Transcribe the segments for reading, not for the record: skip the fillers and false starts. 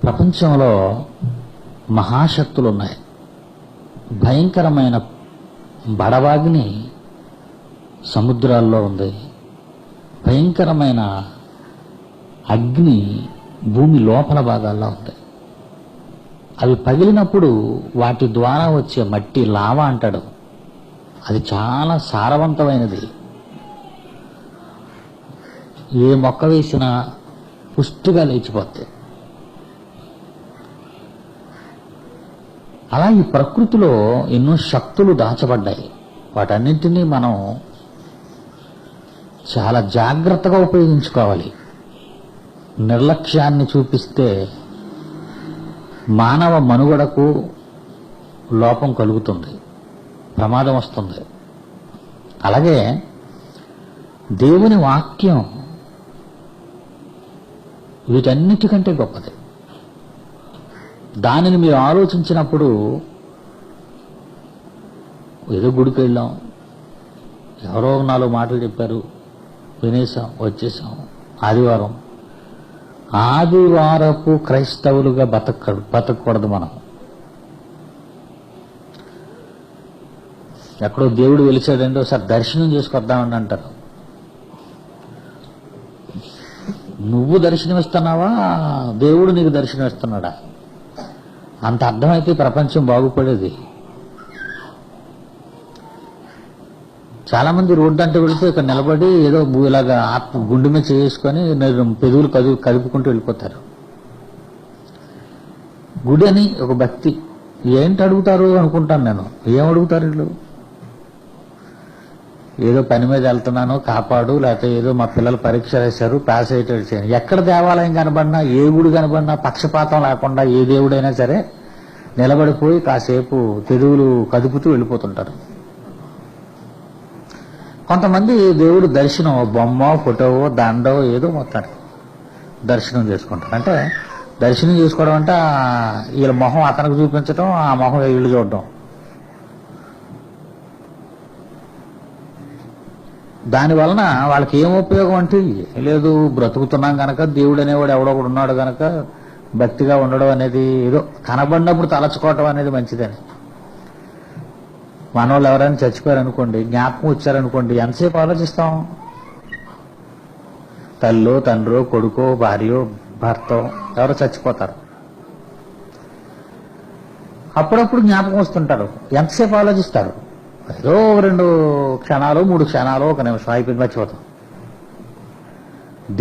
ప్రపంచంలో మహాశక్తులు ఉన్నాయి. భయంకరమైన బడవాగ్ని సముద్రాల్లో ఉంది. భయంకరమైన అగ్ని భూమి లోపల భాగాల్లో ఉంది. అవి పగిలినప్పుడు వాటి ద్వారా వచ్చే మట్టి లావా అంటాడు. అది చాలా సారవంతమైనది. ఏ మొక్క వేసినా పుష్టిగా లేచిపోతాయి. అలా ఈ ప్రకృతిలో ఎన్నో శక్తులు దాచబడ్డాయి. వాటన్నింటినీ మనం చాలా జాగ్రత్తగా ఉపయోగించుకోవాలి. నిర్లక్ష్యాన్ని చూపిస్తే మానవ మనుగడకు లోపం కలుగుతుంది, ప్రమాదం వస్తుంది. అలాగే దేవుని వాక్యం వీటన్నిటికంటే గొప్పది. దానిని మీరు ఆలోచించినప్పుడు ఏదో గుడికి వెళ్ళాం, ఎవరో 4 మాటలు చెప్పారు, వినేసాం, వచ్చేసాం. ఆదివారపు క్రైస్తవులుగా బతకూడదు మనం. ఎక్కడో దేవుడు వెలిచాడంటే ఒకసారి దర్శనం చేసుకొద్దామని అంటారు. నువ్వు దర్శనం ఇస్తున్నావా, దేవుడు నీకు దర్శనం ఇస్తున్నాడా? అంత అర్థమైతే ప్రపంచం బాగుపడేది. చాలా మంది రోడ్డు అంటే వెళితే ఇక్కడ నిలబడి ఏదో ఇలాగా గుండె మీద చేసుకొని పెదవులు కదుపుకుంటూ వెళ్ళిపోతారు. గుడి అని ఒక భక్తి. ఏంటి అడుగుతారు అనుకుంటాను నేను. ఏం అడుగుతారు వీళ్ళు? ఏదో పని మీద వెళ్తున్నాను, కాపాడు, లేకపోతే ఏదో మా పిల్లలు పరీక్ష రాశారు, పాస్ అయ్యేటట్టు చేయండి. ఎక్కడ దేవాలయం కనబడినా, ఏ గుడి కనబడినా, పక్షపాతం లేకుండా ఏ దేవుడైనా సరే నిలబడిపోయి కాసేపు పెదవులు కదుపుతూ వెళ్ళిపోతుంటారు. కొంతమంది దేవుడు దర్శనం బొమ్మ, ఫోటోవో, దండో ఏదో మొత్తానికి దర్శనం చేసుకుంటారు. అంటే దర్శనం చేసుకోవడం అంటే వీళ్ళ మొహం అతనికి చూపించడం, ఆ మొహం వీళ్ళు చూడడం. దానివలన వాళ్ళకి ఏం ఉపయోగం అంటే లేదు. బ్రతుకుతున్నాం కనుక దేవుడు అనేవాడు ఎవడో ఒకడు ఉన్నాడు కనుక భక్తిగా ఉండడం అనేది, ఏదో కనబడినప్పుడు తలచుకోవటం అనేది మంచిదని. మనోళ్ళు ఎవరైనా చచ్చిపోయారు అనుకోండి, జ్ఞాపకం వచ్చారనుకోండి, ఎంతసేపు ఆలోచిస్తాం? తల్లో, తండ్రో, కొడుకో, భార్యో, భర్తో ఎవరో చచ్చిపోతారు. అప్పుడప్పుడు జ్ఞాపకం వస్తుంటారు. ఎంతసేపు ఆలోచిస్తారు? ఏదో 2 క్షణాలు, 3 క్షణాలు, 1 నిమిషం అయిపోయింది, మర్చిపోతాం.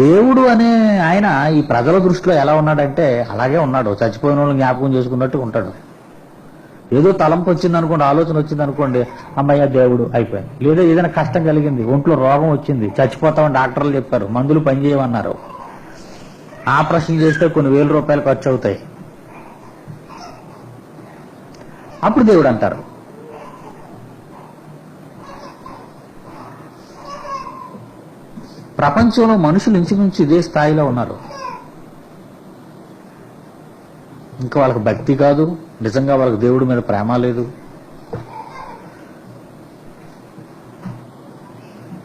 దేవుడు అనే ఆయన ఈ ప్రజల దృష్టిలో ఎలా ఉన్నాడంటే అలాగే ఉన్నాడు. చచ్చిపోయిన వాళ్ళు జ్ఞాపకం చేసుకున్నట్టు ఉంటాడు. ఏదో తలంపు వచ్చింది అనుకోండి, ఆలోచన వచ్చింది అనుకోండి, అమ్మయ్య దేవుడు అయిపోయింది. లేదా ఏదైనా కష్టం కలిగింది, ఒంట్లో రోగం వచ్చింది, చచ్చిపోతామని డాక్టర్లు చెప్పారు, మందులు పనిచేయమన్నారు, ఆపరేషన్ చేస్తే కొన్ని వేల రూపాయలు ఖర్చు అవుతాయి. అప్పుడు దేవుడు అంటారు. ప్రపంచంలో మనుషులు ఇంచుమించు ఇదే స్థాయిలో ఉన్నారు. ఇంకా వాళ్ళకి భక్తి కాదు, నిజంగా వాళ్ళకి దేవుడి మీద ప్రేమ లేదు.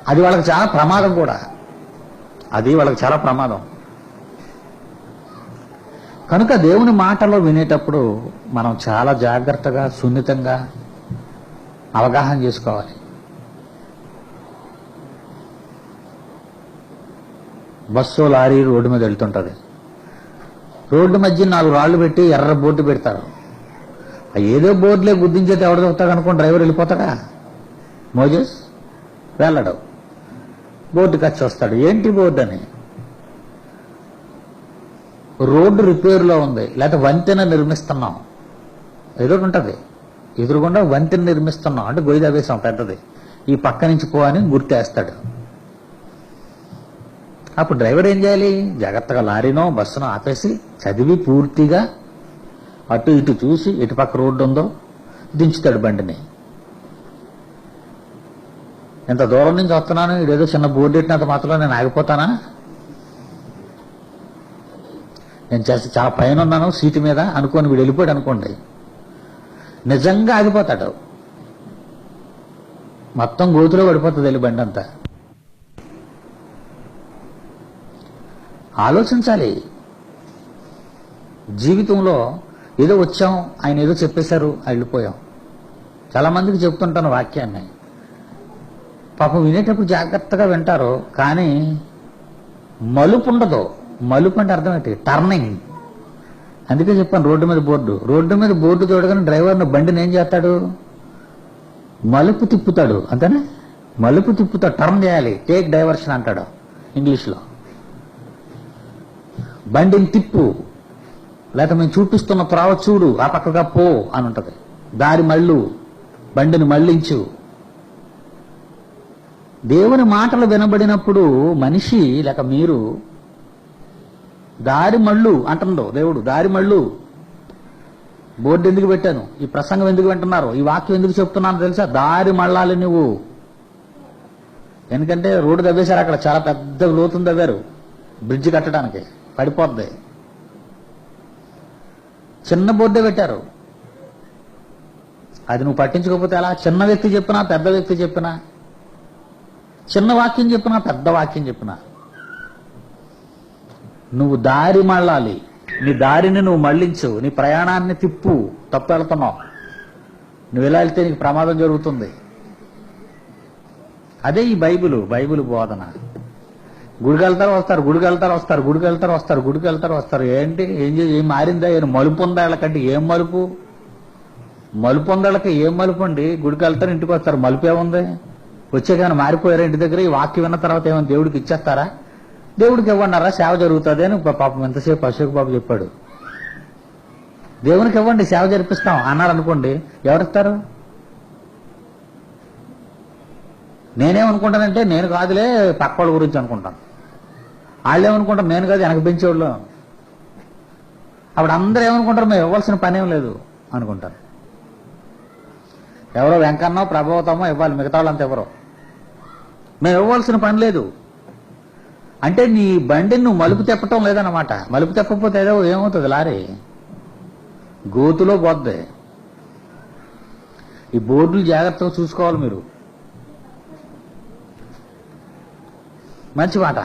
అది వాళ్ళకి చాలా ప్రమాదం కూడా. కనుక దేవుని మాటలో వినేటప్పుడు మనం చాలా జాగ్రత్తగా, సున్నితంగా అవగాహన చేసుకోవాలి. బస్సు, లారీ రోడ్డు మీద వెళ్తుంటది. రోడ్డు మధ్య 4 రాళ్లు పెట్టి ఎర్ర బోర్డు పెడతారు. ఏదో బోర్డులే గుర్తించేది ఎవడు దొరుకుతాడు అనుకోండి, డ్రైవర్ వెళ్ళిపోతాడా? మోజెస్ వెళ్ళడు, బోర్డుకి వచ్చి వస్తాడు. ఏంటి బోర్డు అని? రోడ్డు రిపేర్లో ఉంది, లేకపోతే వంతెన నిర్మిస్తున్నాం, ఏదో ఉంటుంది. ఎదురుగుండా వంతెన నిర్మిస్తున్నాం అంటే గొయ్యి వేసాం పెద్దది, ఈ పక్క నుంచి పో అని గుర్తేస్తాడు. అప్పుడు డ్రైవర్ ఏం చేయాలి? జాగ్రత్తగా లారీనో బస్సునో ఆపేసి చదివి పూర్తిగా అటు ఇటు చూసి ఎటు పక్క రోడ్డు ఉందో దించుతాడు బండిని. ఎంత దూరం నుంచి వస్తున్నాను, ఇదేదో చిన్న బోర్డు ఎట్టినంత మాత్రం నేను ఆగిపోతానా? నేను చాలా పైన ఉన్నాను సీటు మీద అనుకోని వీడు వెళ్ళిపోయాడు అనుకోండి, నిజంగా ఆగిపోతాడు. మొత్తం గోతులో పడిపోతుంది వెళ్ళి బండి అంతా. ఆలోచించాలి. జీవితంలో ఏదో వచ్చాం, ఆయన ఏదో చెప్పేశారు, వెళ్ళిపోయాం. చాలా మందికి చెప్తుంటాను వాక్యాన్ని, పాపం వినేటప్పుడు జాగ్రత్తగా వింటారు, కానీ మలుపు ఉండదు. మలుపు అంటే అర్థం ఏంటి? టర్నింగ్. అందుకే చెప్పాను రోడ్డు మీద బోర్డు చూడగానే డ్రైవర్ను బండిని ఏం చేస్తాడు? మలుపు తిప్పుతాడు. అంతేనా? మలుపు తిప్పుతాడు. టర్న్ చేయాలి, టేక్ డైవర్షన్ అంటాడు ఇంగ్లీష్లో. బండిని తిప్పు, లేకపోతే మేము చూపిస్తున్న త్రోవ చూడు, ఆ పక్కగా పో అని ఉంటది. దారి మళ్ళు, బండిని మళ్లించు. దేవుని మాటలు వినబడినప్పుడు మనిషి లేక మీరు దారి మళ్ళు అంటుండో దేవుడు. దారి మళ్ళు. బోర్డు ఎందుకు పెట్టాను? ఈ ప్రసంగం ఎందుకు వింటున్నారు? ఈ వాక్యం ఎందుకు చెప్తున్నాను తెలుసా? దారి మళ్ళాలి నువ్వు. ఎందుకంటే రోడ్డు దవ్వేశారు, అక్కడ చాలా పెద్ద లోతుని దవ్వారు బ్రిడ్జ్ కట్టడానికి, పడిపోద్ది. చిన్న బోర్డే పెట్టారు, అది నువ్వు పట్టించుకోకపోతే ఎలా? చిన్న వ్యక్తి చెప్పినా, పెద్ద వ్యక్తి చెప్పినా, చిన్న వాక్యం చెప్పినా, పెద్ద వాక్యం చెప్పినా, నువ్వు దారి మళ్ళాలి. నీ దారిని నువ్వు మళ్లించు, నీ ప్రయాణాన్ని తిప్పు. తప్పు వెళ్తున్నావు, నువ్వు ఇలా వెళ్తే నీకు ప్రమాదం జరుగుతుంది. అదే ఈ బైబిల్ బోధన. గుడికి వెళ్తారు వస్తారు, గుడికి వెళ్తారు వస్తారు, గుడికి వెళ్తారు వస్తారు, గుడికి వెళ్తారు వస్తారు. ఏంటి? ఏం మారిందా? ఏం మలుపు ఉందా వీళ్ళకంటే? ఏం మలుపు? మలుపు ఉందా వీళ్ళకి? ఏం మలుపు అండి? గుడికి వెళ్తారు, ఇంటికి వస్తారు, మలుపు ఏముంది? వచ్చే కానీ మారిపోయారా ఇంటి దగ్గర? ఈ వాక్యం విన్న తర్వాత ఏమైనా దేవుడికి ఇచ్చేస్తారా? దేవుడికి ఇవ్వన్నారా? సేవ జరుగుతుంది అని పాపం ఎంతసేపు అశోక్ బాబు చెప్పాడు. దేవునికి ఇవ్వండి, సేవ జరిపిస్తాం అన్నారనుకోండి, ఎవరిస్తారు? నేనేమనుకుంటానంటే, నేను కాదులే పక్క వాళ్ళ గురించి అనుకుంటాను. వాళ్ళు ఏమనుకుంటారు? నేను కాదు వెనక పెంచేవాళ్ళు. అప్పుడు అందరూ ఏమనుకుంటారు? మేము ఇవ్వాల్సిన పని ఏం లేదు అనుకుంటారు. ఎవరో వెంకన్నో ప్రభావతమో ఇవ్వాలి, మిగతా వాళ్ళంతా ఎవరో. మేము ఇవ్వాల్సిన పని లేదు అంటే నీ బండిని నువ్వు మలుపు తెప్పటం లేదన్నమాట. మలుపు తెప్పకపోతే ఏదో ఏమవుతుంది? లారీ గోతులో పోద్ది. ఈ బోర్డులు జాగ్రత్తగా చూసుకోవాలి మీరు. మంచి మాట,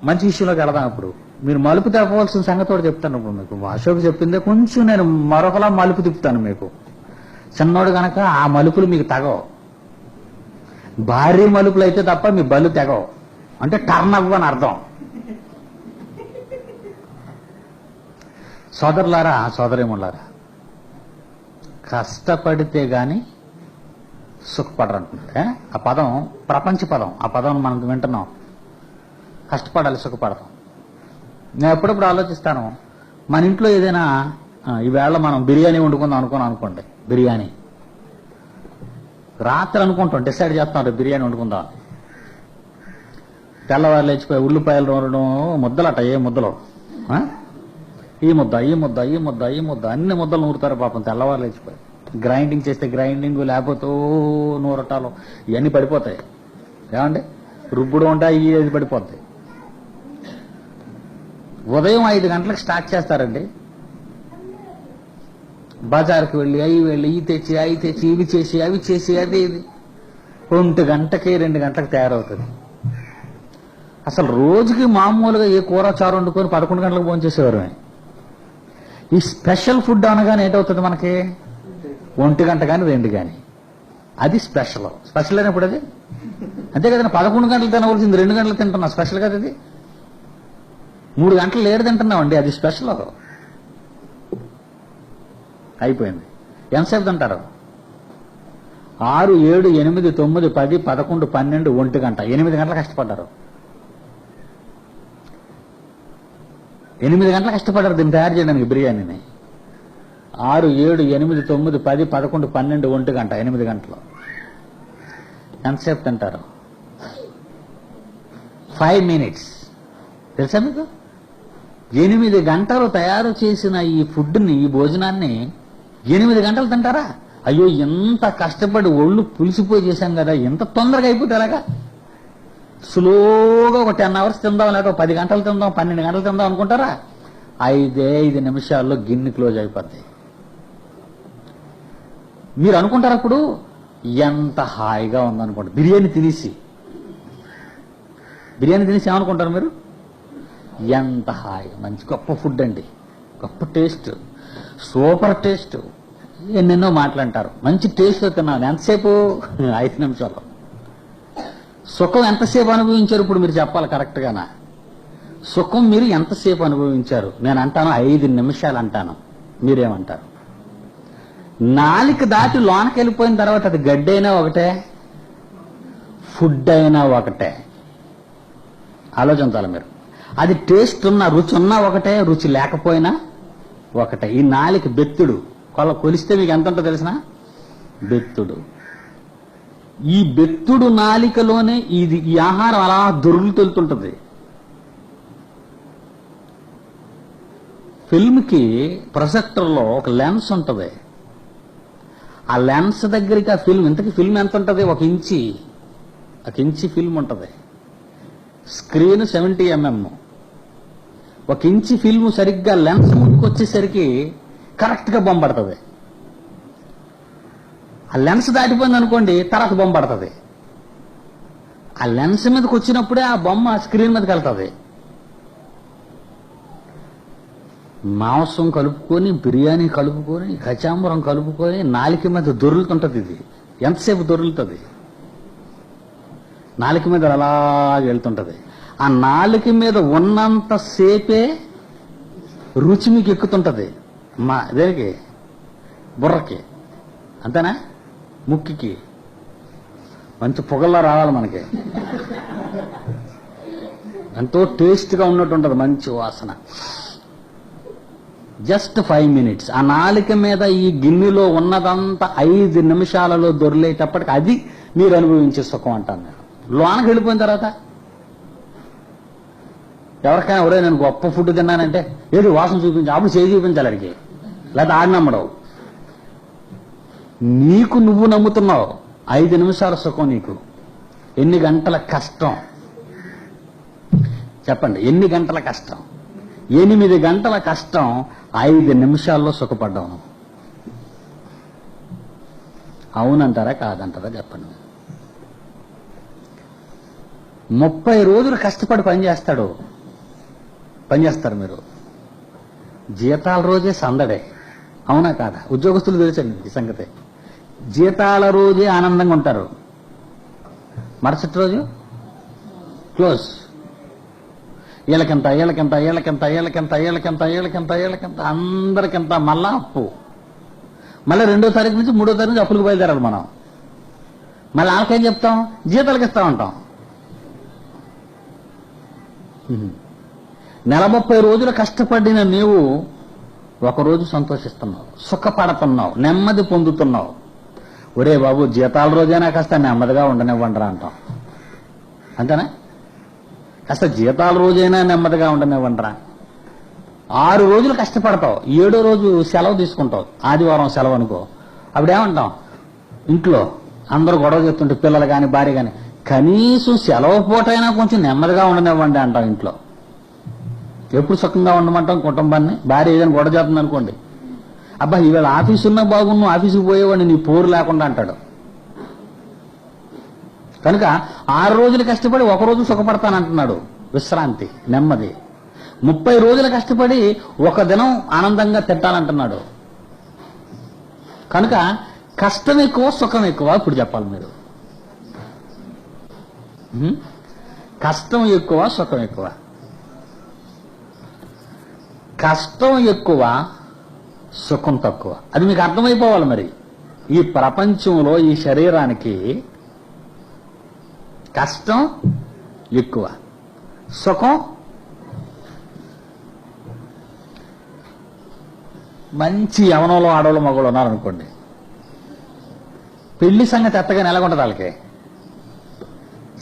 మంచి విషయంలోకి వెళదాం. ఇప్పుడు మీరు మలుపు తెప్పవలసిన సంగతి కూడా చెప్తాను. ఇప్పుడు మీకు అశోక్ చెప్పిందే కొంచెం నేను మరొకలా మలుపు తిప్పుతాను మీకు. చిన్నోడు గనక ఆ మలుపులు మీకు తెగవు. భారీ మలుపులు అయితే తప్ప మీ బలు తెగవు. అంటే టర్న్ అవ్వని అర్థం. సోదరులారా, సోదరేములారా, కష్టపడితే గాని సుఖపడరు అంటున్నాడు. ఆ పదం ప్రపంచ పదం. ఆ పదం మనం వింటున్నాం. కష్టపడాలి, సుఖపడతాం. నేను ఎప్పుడప్పుడు ఆలోచిస్తాను, మన ఇంట్లో ఏదైనా ఈవేళ మనం బిర్యానీ వండుకుందాం అనుకోండి. బిర్యానీ రాత్రి అనుకుంటాం, డిసైడ్ చేస్తాం బిర్యానీ వండుకుందాం. తెల్లవారు లేచిపోయి ఉల్లిపాయలు నూరడం, ముద్దలట. ఏ ముద్దలో ఈ ముద్ద ఈ ముద్ద ఈ ముద్ద ఈ ముద్ద అన్ని ముద్దలు నూరుతారు పాపం తెల్లవారు లేచిపోయి. గ్రైండింగ్ చేస్తే గ్రైండింగ్, లేకపోతే నూరటాలు ఇవన్నీ పడిపోతాయి. ఏమండి? రుబ్బుడు ఉంటాయి, ఇది పడిపోతాయి. ఉదయం 5 గంటలకు స్టార్ట్ చేస్తారండి. బజార్కి వెళ్ళి ఇవి తెచ్చి ఇవి చేసి అవి చేసి అది ఇది 1 గంటకి 2 గంటలకు తయారవుతుంది. అసలు రోజుకి మామూలుగా ఏ కూర చారు వండుకొని 11 గంటలకు భోంచేసేవారు. ఈ స్పెషల్ ఫుడ్ అనగానే ఏంటవుతుంది మనకి? 1 గంట కానీ 2 కానీ. అది స్పెషల్ అయినప్పుడు అది అంతే కదండి. 11 గంటలు తినవలసింది 2 గంటలు తింటున్నాం, స్పెషల్ కదా. అది 3 గంటలు లేట్ తింటున్నాం అండి, అది స్పెషల్. అయిపోయింది. ఎంతసేపు తింటారు? 6, 7, 8, 9, 10, 11, 12, 1 గంట. 8 గంటలు కష్టపడ్డారు. 8 గంటలు కష్టపడ్డారు దీన్ని తయారు చేయడానికి, బిర్యానీని. 6, 7, 8, 9, 10, 11, 12, 1 గంట. 8 గంటలు. ఎంతసేపు తింటారు? 5 minutes. తెలుసా మీకు? 8 గంటలు తయారు చేసిన ఈ ఫుడ్ని, ఈ భోజనాన్ని 8 గంటలు తింటారా? అయ్యో, ఎంత కష్టపడి ఒళ్ళు పులిసిపోయి చేశాం కదా, ఎంత తొందరగా అయిపోతే ఎలాగా? స్లోగా ఒక 10 hours తిందాం, లేకపోతే 10 గంటలు తిందాం, 12 గంటలు తిందాం అనుకుంటారా? 5 నిమిషాల్లో గిన్నె క్లోజ్ అయిపోద్ది. మీరు అనుకుంటారు అప్పుడు ఎంత హాయిగా ఉందనుకోండి. బిర్యానీ తినేసి ఏమనుకుంటారు మీరు? ఎంత హాయిగా, మంచి గొప్ప ఫుడ్ అండి, గొప్ప టేస్ట్, సూపర్ టేస్ట్, ఎన్నెన్నో మాటలంటారు. మంచి టేస్ట్ తిన్నాను. ఎంతసేపు? 5 నిమిషాలు. సుఖం ఎంతసేపు అనుభవించారు ఇప్పుడు మీరు చెప్పాలి కరెక్ట్గానా? సుఖం మీరు ఎంతసేపు అనుభవించారు? నేను అంటాను 5 నిమిషాలు అంటాను. మీరేమంటారు? నాలుక దాటి లోనకి వెళ్ళిపోయిన తర్వాత అది గడ్డి అయినా ఒకటే, ఫుడ్ అయినా ఒకటే. ఆలోచించాలి మీరు. అది టేస్ట్ ఉన్నా, రుచి ఉన్నా ఒకటే, రుచి లేకపోయినా ఒకటే. ఈ నాలుక బెత్తుడు. కొలిస్తే మీకు ఎంత ఉంటుందో తెలిసిన? బెత్తుడు. ఈ బెత్తుడు నాలికలోనే ఈ ఆహారం అలా దొర్లుతుంటుంది. ఫిల్మ్కి ప్రొజెక్టర్లో ఒక లెన్స్ ఉంటుంది. ఆ లెన్స్ దగ్గరికి ఆ ఫిల్మ్, ఇంతకీ ఫిల్మ్ ఎంత ఉంటుంది? 1 ఇంచి ఫిల్మ్ ఉంటుంది. Screen 70 mm. 1 ఇంచి ఫిల్మ్ సరిగ్గా లెన్స్ ముందుకు వచ్చేసరికి కరెక్ట్గా బొమ్మ పడుతుంది. ఆ లెన్స్ దాటిపోయింది అనుకోండి, తర్వాత బొమ్మ పడుతుంది. ఆ లెన్స్ మీదకి వచ్చినప్పుడే ఆ బొమ్మ స్క్రీన్ మీదకి వెళ్తుంది. మాంసం కలుపుకొని, బిర్యానీ కలుపుకొని, కచాంబరం కలుపుకొని నాలిక మీద దొర్లుతుంటుంది. ఇది ఎంతసేపు దొర్లుతుంది? నాలిక మీద అలాగే వెళ్తుంటుంది. ఆ నాలిక మీద ఉన్నంతసేపే రుచి మీకు ఎక్కుతుంటుంది. దేనికి? బుర్రకి, అంతేనా? ముక్కికి మంచి పొగల్లా రావాలి మనకి. ఎంతో టేస్ట్గా ఉన్నట్టు ఉంటుంది, మంచి వాసన. Just 5 minutes. ఆ నాలిక మీద ఈ గిన్నెలో ఉన్నదంతా 5 నిమిషాలలో దొరిలేటప్పటికి అది మీరు అనుభవించే సుఖం అంటాను నేను. లోనకి వెళ్ళిపోయిన తర్వాత ఎవరికైనా ఒరే నేను గొప్ప ఫుడ్ తిన్నానంటే ఏది వాసన చూపించి, అప్పుడు చేయి చూపించాలి అడిగి, లేదా ఆడి నమ్మడవు. నీకు నువ్వు నమ్ముతున్నావు 5 నిమిషాల సుఖం. నీకు ఎన్ని గంటల కష్టం చెప్పండి? ఎన్ని గంటల కష్టం? 8 గంటల కష్టం 5 నిమిషాల్లో సుఖపడ్డాను. అవునంటారా కాదంటారా చెప్పండి? 30 రోజులు కష్టపడి పనిచేస్తారు మీరు. జీతాల రోజే సందడే, అవునా కాదా? ఉద్యోగస్తులు తెలుసండి ఈ సంగతి. జీతాల రోజే ఆనందంగా ఉంటారు, మరుసటి రోజు క్లోజ్. ఏళ్ళకింత అందరికింత, మళ్ళా అప్పు. మళ్ళీ 2వ తారీఖు నుంచి 3వ తారీఖు నుంచి అప్పులకు బయలుదేరాలి మనం. మళ్ళీ వాళ్ళకేం చెప్తాం? జీతాలకు ఇస్తా ఉంటాం. నెల 30 రోజులు కష్టపడిన నీవు ఒకరోజు సంతోషిస్తున్నావు, సుఖపడుతున్నావు, నెమ్మది పొందుతున్నావు. ఒరే బాబు జీతాల రోజైనా కాస్త నెమ్మదిగా ఉండనివ్వండిరా అంటాం, అంతేనా? కాస్త జీతాల రోజైనా నెమ్మదిగా ఉండనివ్వండిరా. 6 రోజులు కష్టపడతావు, 7వ రోజు సెలవు తీసుకుంటావు. ఆదివారం సెలవు అనుకో, అప్పుడేమంటాం? ఇంట్లో అందరూ గొడవ చేస్తుంటే, పిల్లలు కానీ భార్య కానీ, కనీసం సెలవు పూటైనా కొంచెం నెమ్మదిగా ఉండనివ్వండి అంటాం ఇంట్లో. ఎప్పుడు సుఖంగా ఉండమంటాం కుటుంబాన్ని? భార్య ఏదైనా గొడవ చేస్తుంది అనుకోండి, అబ్బా ఈవేళ ఆఫీసు ఉన్నా బాగున్నా, ఆఫీసుకు పోయేవాడిని నీ పోరు లేకుండా అంటాడు. కనుక 6 రోజులు కష్టపడి 1 రోజు సుఖపడతానంటున్నాడు, విశ్రాంతి, నెమ్మది. 30 రోజులు కష్టపడి 1 దినం ఆనందంగా తిట్టాలంటున్నాడు. కనుక కష్టం ఎక్కువ, సుఖం ఎక్కువ? ఇప్పుడు చెప్పాలి మీరు. కష్టం ఎక్కువ, సుఖం ఎక్కువ? కష్టం ఎక్కువ, సుఖం తక్కువ. అది మీకు అర్థమైపోవాలి. మరి ఈ ప్రపంచంలో ఈ శరీరానికి కష్టం ఎక్కువ, సుఖం మంచి యవనంలో ఆడవాళ్ళు మగవాళ్ళు ఉన్నారనుకోండి, పెళ్లి సంగతి ఎత్తగానే ఎలాగుంటుంది వాళ్ళకి?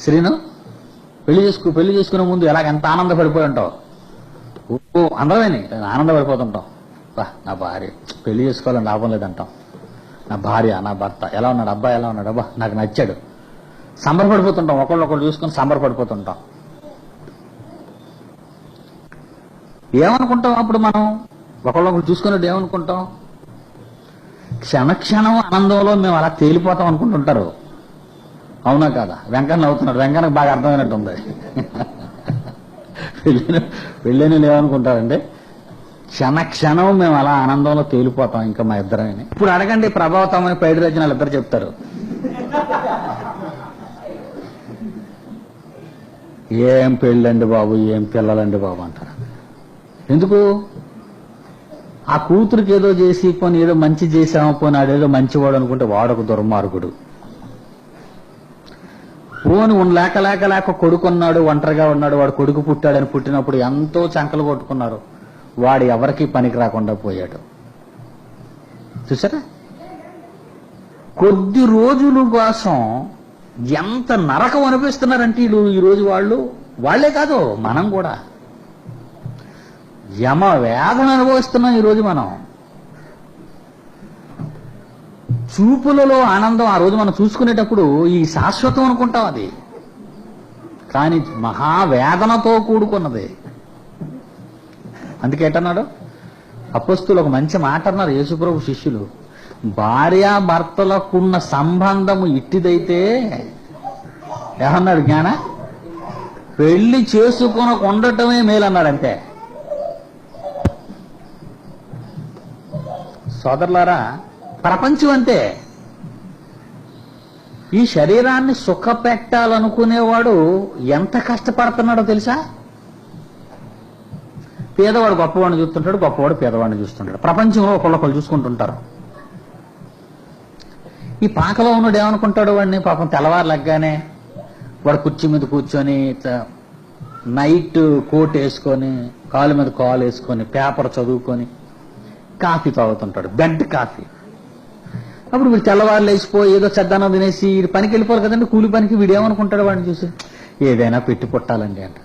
శ్రీను పెళ్లి చేసుకునే ముందు ఎంత ఆనందపడిపోయి ఉంటావు? అందరమేని ఆనందపడిపోతుంటాం. నా భార్య పెళ్లి చేసుకోవాలని లాభం లేదంటాం. నా భార్య, నా భర్త ఎలా ఉన్నాడు, అబ్బాయి ఎలా ఉన్నాడు, అబ్బా నాకు నచ్చాడు, సంబరపడిపోతుంటాం. ఒకళ్ళు చూసుకొని సంబరపడిపోతుంటాం. ఏమనుకుంటాం అప్పుడు మనం? ఒకళ్ళు చూసుకున్నట్టు ఏమనుకుంటాం? క్షణక్షణం ఆనందంలో మేము అలా తేలిపోతాం అనుకుంటుంటారు, అవునా కాదా? వెంకన్న అవుతున్నాడు, వెంకన్నకు బాగా అర్థమైనట్టుంది. పెళ్ళైన ఏమనుకుంటారండి? క్షణం మేము అలా ఆనందంలో తేలిపోతాం ఇంకా మా ఇద్దరని. ఇప్పుడు అడగండి ప్రభావతమని పైడి రచనలు ఇద్దరు చెప్తారు. ఏం పెళ్ళండి బాబు, ఏం పిల్లలండి బాబు అంటారు. ఎందుకు? ఆ కూతురికి ఏదో చేసి పోనీ ఏదో మంచి చేసామో పోనీ ఆడేదో మంచివాడు అనుకుంటే వాడొక దుర్మార్గుడు. పోని లేక కొడుకున్నాడు, ఒంటరిగా ఉన్నాడు, వాడు కొడుకు పుట్టాడని పుట్టినప్పుడు ఎంతో చంకలు కొట్టుకున్నారు. వాడు ఎవరికి పనికి రాకుండా పోయాడు. చూసారా? కొద్ది రోజుల కోసం ఎంత నరకం అనిపిస్తున్నారంటే ఈ రోజు వాళ్లే కాదు మనం కూడా యమ వేదన అనుభవిస్తున్నాం ఈరోజు మనం. చూపులలో ఆనందం ఆ రోజు మనం చూసుకునేటప్పుడు ఈ శాశ్వతం అనుకుంటాం, అది కానీ మహావేదనతో కూడుకున్నది. అందుకేటన్నాడు అపొస్తలులు, ఒక మంచి మాట అన్నారు యేసుప్రభు శిష్యులు, భార్యాభర్తలకున్న సంబంధము ఇట్టిదైతే ఏమన్నాడు జ్ఞాన, పెళ్లి చేసుకొని ఉండటమే మేలన్నాడు. అంతే సోదరులారా, ప్రపంచం అంతే. ఈ శరీరాన్ని సుఖపెట్టాలనుకునేవాడు ఎంత కష్టపడుతున్నాడో తెలుసా? పేదవాడు గొప్పవాడిని చూస్తుంటాడు, గొప్పవాడు పేదవాడిని చూస్తుంటాడు. ప్రపంచంలో ఒకళ్ళు చూసుకుంటుంటారు. ఈ పాకలో ఉన్నాడు ఏమనుకుంటాడు, వాడిని పాపం తెల్లవారు లెగ్గానే వాడు కుర్చీ మీద కూర్చొని నైట్ కోట్ వేసుకొని కాలు మీద కాలు వేసుకొని పేపర్ చదువుకొని కాఫీ తాగుతుంటాడు, బెడ్ కాఫీ. అప్పుడు వీడు తెల్లవారు లేచిపోయి ఏదో చెద్దనం తినేసి వీడి పనికి వెళ్ళిపోరు కదండి, కూలి పనికి. వీడు ఏమనుకుంటాడు, వాడిని చూసి ఏదైనా పెట్టి పుట్టాలండి అంట.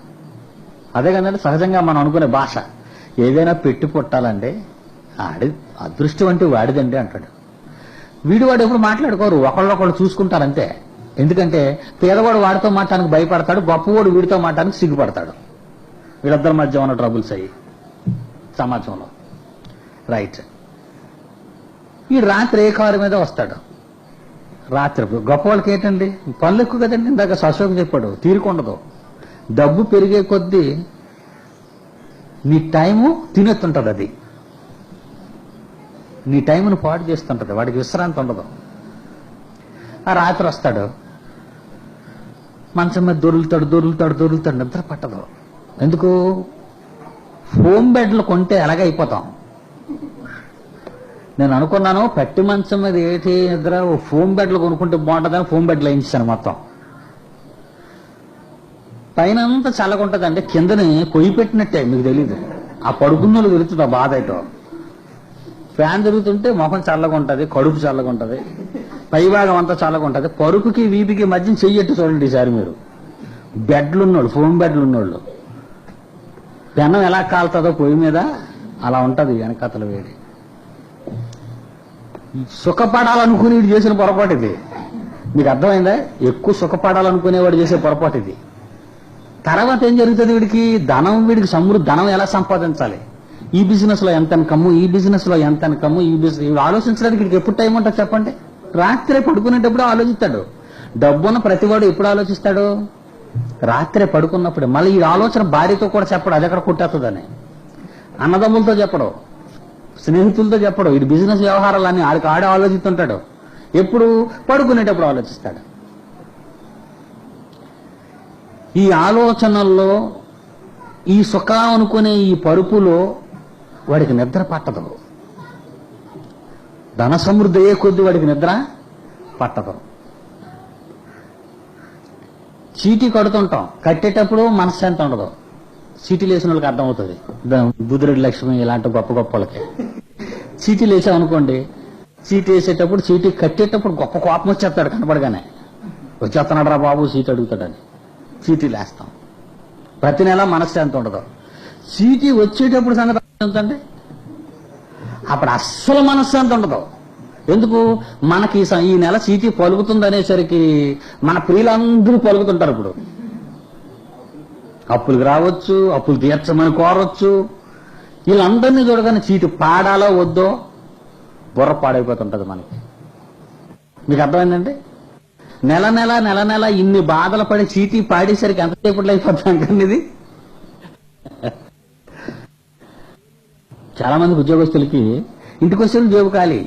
అదే కదండి సహజంగా మనం అనుకునే భాష, ఏదైనా పెట్టి పుట్టాలండి, ఆడి అదృష్టం అంటే వాడిదండి అంటాడు. వాడు ఎప్పుడు మాట్లాడుకోరు, ఒకళ్ళొకళ్ళు చూసుకుంటారంతే. ఎందుకంటే పేదవాడు వాడితో మాట్లాడానికి భయపడతాడు, గొప్పవాడు వీడితో మాట్లాడానికి సిగ్గుపడతాడు. వీళ్ళిద్దరి మధ్య ఉన్న ట్రబుల్స్ అయ్యి సమాజంలో. రైట్. ఈ రాత్రి ఏ కారు మీద వస్తాడు, రాత్రి. గొప్పవాళ్ళకి ఏంటండి పనులు ఎక్కువ కదండి, ఇందాక అశోక్ చెప్పాడు, తీరుకుండదు. డబ్బు పెరిగే కొద్దీ నీ టైము తినేస్తుంటది, అది నీ టైంను పాడు చేస్తుంటది, వాడికి విశ్రాంతి ఉండదు. ఆ రాత్రి వస్తాడు, మంచం మీద దొరులుతాడు, నిద్ర పట్టదు. ఎందుకు? హోమ్ బెడ్లు కొంటే ఎలాగైపోతాం. నేను అనుకున్నాను పట్టి మంచం మీద ఏంటి నిద్ర, ఫోమ్ బెడ్లు కొనుక్కుంటే బాగుంటుందని ఫోమ్ బెడ్లు వేయించాను మొత్తం. పైన అంతా చల్లగుంటదంటే కిందని కొయ్యి పెట్టినట్టే, మీకు తెలీదు. ఆ పడుకున్న వాళ్ళు తెలుస్తుంది ఆ బాధ ఏంటో. ఫ్యాన్ తిరుగుతుంటే మొహం చల్లగా ఉంటుంది, కడుపు చల్లగా ఉంటుంది, పైభాగం అంతా చల్లగా ఉంటుంది. పరుపుకి వీధికి మధ్య చెయ్యట్టు చూడండి ఈసారి మీరు. బెడ్లున్నోళ్ళు, ఫోమ్ బెడ్లు ఉన్నోళ్ళు, పెనం ఎలా కాలుతుందో పొయ్యి మీద అలా ఉంటుంది వెనకతల వేడి. సుఖపడాలనుకుని వీడు చేసిన పొరపాటు ఇది. మీకు అర్థమైందా? ఎక్కువ సుఖపడాలనుకునేవాడు చేసే పొరపాటు ఇది. తర్వాత ఏం జరుగుతుంది, వీడికి ధనం ఎలా సంపాదించాలి, ఈ బిజినెస్ లో ఎంత కమ్ము, ఈ బిజినెస్ లో ఎంత కమ్ము, ఈ బిజినెస్ ఆలోచించడానికి వీడికి ఎప్పుడు టైం ఉంటుంది చెప్పండి? రాత్రే పడుకునేటప్పుడు ఆలోచిస్తాడు. డబ్బున్న ప్రతివాడు ఎప్పుడు ఆలోచిస్తాడు? రాత్రే పడుకున్నప్పుడు. మళ్ళీ ఈ ఆలోచన భార్యతో కూడా చెప్పడు, అది ఎక్కడ కొట్టేస్తుందని. అన్నదమ్ములతో చెప్పడు, స్నేహితులతో చెప్పడు. ఇది బిజినెస్ వ్యవహారాలన్నీ ఆడే ఆలోచిస్తుంటాడు. ఎప్పుడు? పడుకునేటప్పుడు ఆలోచిస్తాడు. ఈ ఆలోచనల్లో, ఈ సుఖం అనుకునే ఈ పరుపులో వాడికి నిద్ర పట్టదు. ధన సమృద్ధి అయ్యే కొద్ది వాడికి నిద్ర పట్టదు. చీటీ కడుతుంటాం, కట్టేటప్పుడు మనశ్శాంతి ఉండదు. చీటీలు వేసిన వాళ్ళకి అర్థమవుతుంది, బుద్ధిరెడ్డి లక్ష్మి ఇలాంటి గొప్ప వాళ్ళకి. చీటీలు వేసామనుకోండి, చీటీ వేసేటప్పుడు చీటీ కట్టేటప్పుడు గొప్ప కోపం వచ్చేస్తాడు, కనపడగానే వచ్చేస్తున్నాడు రా బాబు చీటీ అడుగుతాడని చీటీలు వేస్తాం. ప్రతి నెల మనశ్శాంతి ఉండదు. చీటీ వచ్చేటప్పుడు సంగతి ఎంతండి, అప్పుడు అస్సలు మనశ్శాంతి ఉండదు. ఎందుకు? మనకి ఈ నెల చీటీ పలుకుతుంది అనేసరికి మన ప్రియులందరూ పలుకుతుంటారు. ఇప్పుడు అప్పులకు రావచ్చు, అప్పులు తీర్చమని కోరవచ్చు. వీళ్ళందరినీ చూడగానే చీటీ పాడాలో వద్దో బుర్ర పాడైపోతుంటది మనకి. మీకు అర్థమైందండి? నెల నెల ఇన్ని బాధలు పడి చీటీ పాడేసరికి ఎంతసేపట్లో అయిపోతాం కండి ఇది. చాలా మందికి ఉద్యోగస్తులకి ఇంటికి వచ్చేది జేబు ఖాళీ.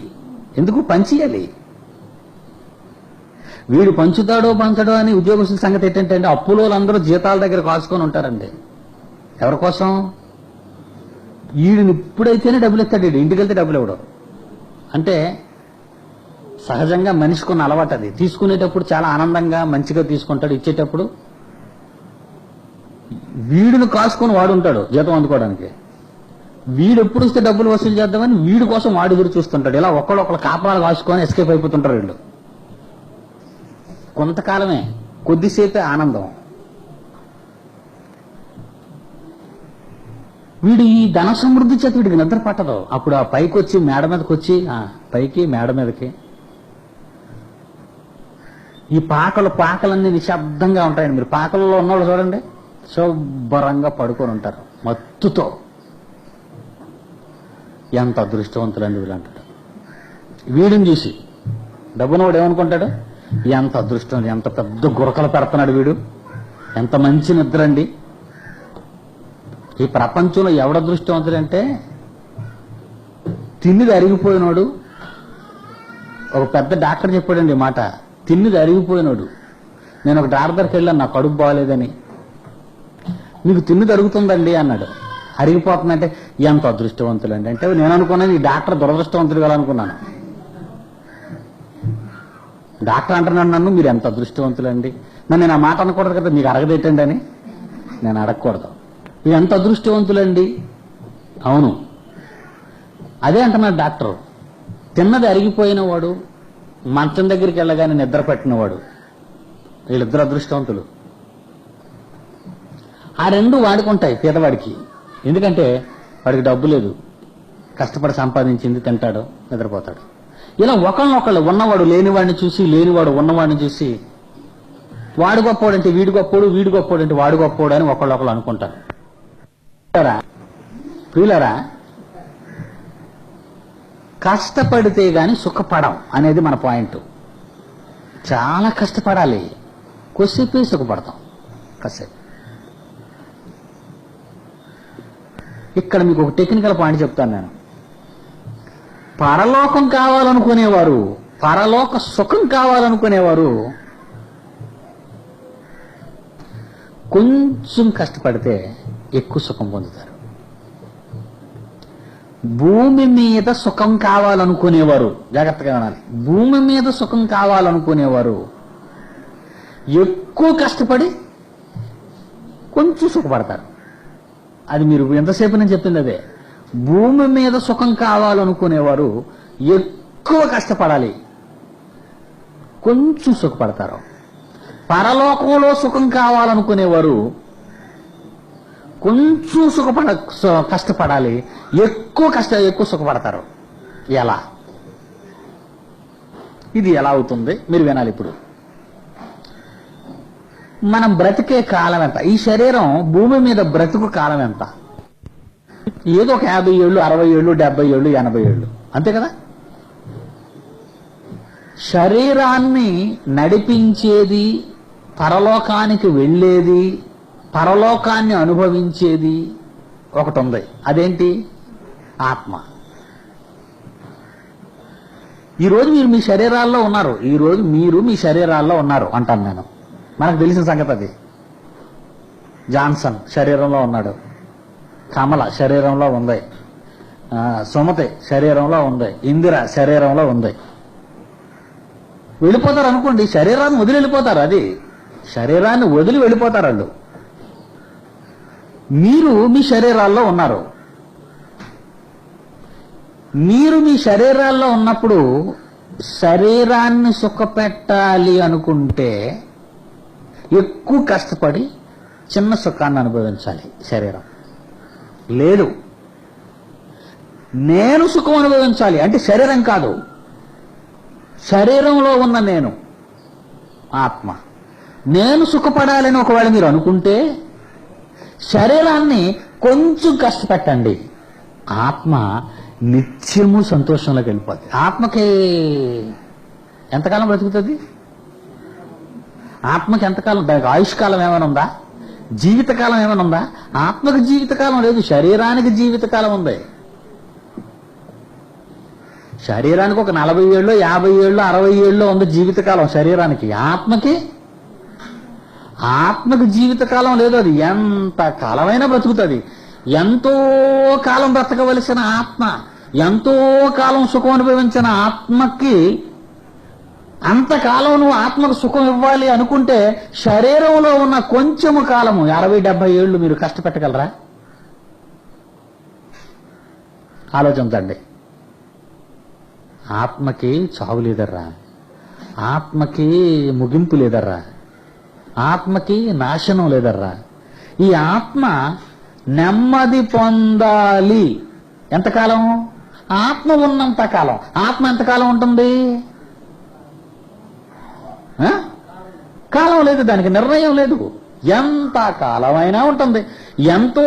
ఎందుకు? పంచేయాలి. వీడు పంచుతాడో పంచడో అని ఉద్యోగస్తుల సంగతి ఏంటంటే అప్పులో అందరూ జీతాల దగ్గర కాసుకొని ఉంటారండి. ఎవరి కోసం? వీడిని ఇప్పుడైతేనే డబ్బులు ఇస్తాడు, వీడు ఇంటికి వెళ్తే డబ్బులు ఇవ్వడం. అంటే సహజంగా మనిషికున్న అలవాటు అది. తీసుకునేటప్పుడు చాలా ఆనందంగా మంచిగా తీసుకుంటాడు, ఇచ్చేటప్పుడు వీడిని కాసుకొని వాడు ఉంటాడు జీతం అందుకోవడానికి. వీడు ఎప్పుడు వస్తే డబ్బులు వసూలు చేద్దామని వీడి కోసం వాడు ఎదురు చూస్తుంటాడు. ఇలా ఒకళ్ళొకళ్ళు కాపాలు కాసుకొని ఎస్కేప్ అయిపోతుంటారు వీళ్ళు. కొంతకాలమే, కొద్దిసేపే ఆనందం. వీడు ఈ ధన సమృద్ధి చేత వీడికి నిద్ర పట్టదు. అప్పుడు ఆ పైకి వచ్చి మేడ మీదకి వచ్చి పైకి మేడ మీదకి ఈ పాకలన్నీ నిశ్శబ్దంగా ఉంటాయండి. మీరు పాకలలో ఉన్నవాళ్ళు చూడండి, శుభ్రంగా పడుకొని ఉంటారు మత్తుతో. ఎంత అదృష్టవంతులండి వీళ్ళు అంటాడు. వీడిని చూసి డబ్బునోడు ఏమనుకుంటాడు? ఎంత అదృష్టం, ఎంత పెద్ద గురకలు పెడుతున్నాడు వీడు, ఎంత మంచి నిద్ర అండి. ఈ ప్రపంచంలో ఎవడ అదృష్టవంతుడంటే తిన్నిది అరిగిపోయినోడు. ఒక పెద్ద డాక్టర్ చెప్పాడండి ఈ మాట, తిన్నిది అరిగిపోయినోడు. నేను ఒక డాక్టర్ దగ్గరికి వెళ్ళాను, నా కడుపు బాగాలేదని. మీకు తిన్నిది అరుగుతుందండి అన్నాడు. అరిగిపోతుందంటే ఎంత అదృష్టవంతులండి అంటే నేను అనుకున్నాను ఈ డాక్టర్ దురదృష్టవంతుడు కదా అనుకున్నాను. డాక్టర్ అంటున్నాడు నన్ను, మీరు ఎంత అదృష్టవంతులండి. నేను ఆ మాట అనకూడదు కదా, మీకు అరగదేటండి అని నేను అడగకూడదు. మీరు ఎంత అదృష్టవంతులండి. అవును, అదే అంటున్నాడు డాక్టర్. తిన్నది అరిగిపోయిన వాడు, మంచం దగ్గరికి వెళ్ళగానే నిద్ర పెట్టినవాడు, వీళ్ళిద్దరు అదృష్టవంతులు. ఆ రెండు వాడుకుంటాయి పేదవాడికి. ఎందుకంటే వాడికి డబ్బు లేదు, కష్టపడి సంపాదించింది తింటాడు, నిద్రపోతాడు. ఇలా ఒకళ్ళనొకళ్ళు, ఉన్నవాడు లేనివాడిని చూసి, లేనివాడు ఉన్నవాడిని చూసి, వాడు గొప్పోడంటే వీడు గొప్పోడు, వీడు గొప్పోడంటే వాడు గొప్పోడు అని ఒకళ్ళొకళ్ళు అనుకుంటారు. ప్రియులరా, కష్టపడితే గాని సుఖపడం అనేది మన పాయింట్. చాలా కష్టపడాలి, కొద్దిసేపే సుఖపడతాం. కాసేపు ఇక్కడ మీకు ఒక టెక్నికల్ పాయింట్ చెప్తాను నేను. పరలోకం కావాలనుకునేవారు, పరలోక సుఖం కావాలనుకునేవారు కొంచెం కష్టపడితే ఎక్కువ సుఖం పొందుతారు. భూమి మీద సుఖం కావాలనుకునేవారు, జాగ్రత్తగా వినాలి, భూమి మీద సుఖం కావాలనుకునేవారు ఎక్కువ కష్టపడి కొంచెం సుఖపడతారు. అది మీరు ఎంతసేపు నేను చెప్పింది అదే. భూమి మీద సుఖం కావాలనుకునేవారు ఎక్కువ కష్టపడాలి, కొంచెం సుఖపడతారు. పరలోకంలో సుఖం కావాలనుకునేవారు కొంచెం కష్టపడాలి, ఎక్కువ సుఖపడతారు. ఎలా? ఇది ఎలా అవుతుంది మీరు వినాలి. ఇప్పుడు మనం బ్రతికే కాలం ఎంత? ఈ శరీరం భూమి మీద బ్రతుకు కాలం ఎంత? ఏదో ఒక 50 ఏళ్ళు, 60 ఏళ్ళు, 70 ఏళ్ళు, 80 ఏళ్ళు, అంతే కదా. శరీరాన్ని నడిపించేది, పరలోకానికి వెళ్ళేది, పరలోకాన్ని అనుభవించేది ఒకటి ఉంది. అదేంటి? ఆత్మ. ఈరోజు మీరు మీ శరీరాల్లో ఉన్నారు, ఈరోజు మీరు మీ శరీరాల్లో ఉన్నారు అంటాను నేను. మనకు తెలిసిన సంగతి అది. జాన్సన్ శరీరంలో ఉన్నాడు, కమల శరీరంలో ఉంది, సుమతి శరీరంలో ఉంది, ఇందిర శరీరంలో ఉంది. వెళ్ళిపోతారు అనుకోండి, శరీరాన్ని వదిలి వెళ్ళిపోతారు. అది శరీరాన్ని వదిలి వెళ్ళిపోతారు వాళ్ళు. మీరు మీ శరీరాల్లో ఉన్నారు. మీరు మీ శరీరాల్లో ఉన్నప్పుడు శరీరాన్ని సుఖపెట్టాలి అనుకుంటే ఎక్కువ కష్టపడి చిన్న సుఖాన్ని అనుభవించాలి శరీరం. లేదు, నేను సుఖం అనుభవించాలి అంటే శరీరం కాదు, శరీరంలో ఉన్న నేను ఆత్మ. నేను సుఖపడాలని ఒకవేళ మీరు అనుకుంటే శరీరాన్ని కొంచెం కష్టపెట్టండి, ఆత్మ నిత్యము సంతోషంలోకి వెళ్ళిపోతుంది. ఆత్మకి ఎంతకాలం బ్రతుకుతుంది? ఆత్మకి ఎంతకాలం? దానికి ఆయుష్కాలం ఏమైనా ఉందా? జీవితకాలం ఏమైనా ఉందా? ఆత్మకి జీవితకాలం లేదు, శరీరానికి జీవితకాలం ఉంది. శరీరానికి ఒక 40 ఏళ్ళు 50 ఏళ్ళు 60 ఏళ్ళు ఉంది జీవితకాలం శరీరానికి. ఆత్మకి జీవితకాలం లేదు. అది ఎంత కాలమైనా బ్రతుకుతుంది. ఎంతో కాలం బ్రతకవలసిన ఆత్మ, ఎంతో కాలం సుఖం అనుభవించిన ఆత్మకి అంతకాలం నువ్వు ఆత్మకు సుఖం ఇవ్వాలి అనుకుంటే శరీరంలో ఉన్న కొంచెము కాలము 60-70 ఏళ్ళు మీరు కష్టపెట్టగలరా? ఆలోచించండి. ఆత్మకి చావు లేదర్రా, ఆత్మకి ముగింపు లేదర్రా, ఆత్మకి నాశనం లేదర్రా. ఈ ఆత్మ నెమ్మది పొందాలి. ఎంతకాలం? ఆత్మ ఉన్నంత కాలం. ఆత్మ ఎంతకాలం ఉంటుంది? కాలం లేదు, దానికి నిర్ణయం లేదు. ఎంత కాలమైనా ఉంటుంది. ఎంతో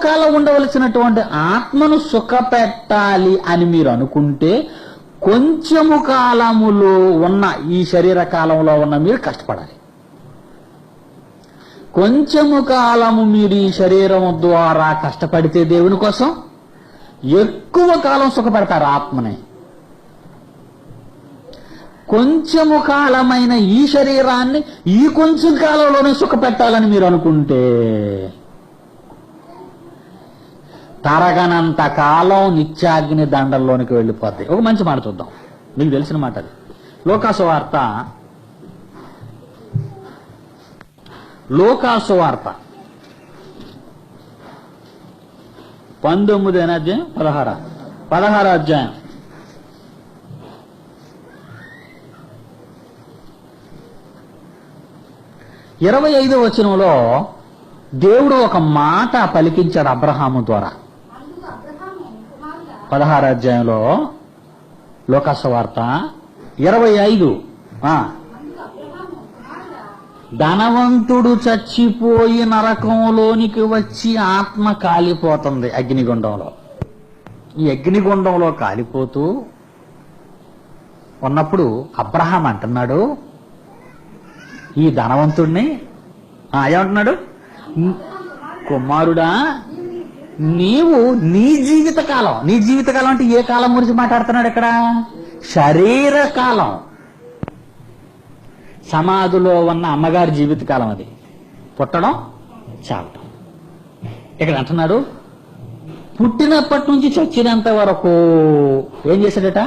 కాలం ఉండవలసినటువంటి ఆత్మను సుఖపెట్టాలి అని మీరు అనుకుంటే కొంచెము కాలములో ఉన్న ఈ శరీర కాలంలో ఉన్న మీరు కష్టపడాలి. కొంచెము కాలము మీరు ఈ శరీరం ద్వారా కష్టపడితే దేవుని కోసం ఎక్కువ కాలం సుఖపెడతారు ఆత్మని. కొంచెము కాలమైన ఈ శరీరాన్ని ఈ కొంచెం కాలంలోనే సుఖపెట్టాలని మీరు అనుకుంటే తరగనంత కాలం నిత్యాగ్ని దండల్లోనికి వెళ్ళిపోద్ది. ఒక మంచి మాట చూద్దాం, మీకు తెలిసిన మాట అది. లోకాసు వార్త 19 అధ్యాయం 16 అధ్యాయం 25వ వచనంలో దేవుడు ఒక మాట పలికించాడు అబ్రహాము ద్వారా. 16 అధ్యాయంలో లోకాసు వార్త 25. ధనవంతుడు చచ్చిపోయి నరకంలోనికి వచ్చి ఆత్మ కాలిపోతుంది అగ్నిగుండంలో. ఈ అగ్నిగుండంలో కాలిపోతూ ఉన్నప్పుడు అబ్రహాం అంటున్నాడు ఈ ధనవంతుడిని, ఏమంటున్నాడు? కుమారుడా, నీవు నీ జీవితకాలం అంటే ఏ కాలం గురించి మాట్లాడుతున్నాడు ఇక్కడ? శరీర కాలం. సమాధిలో ఉన్న అమ్మగారి జీవితకాలం అది, పుట్టడం చావటం. ఇక్కడ అంటున్నాడు పుట్టినప్పటి నుంచి చచ్చినంత వరకు ఏం చేశాడట?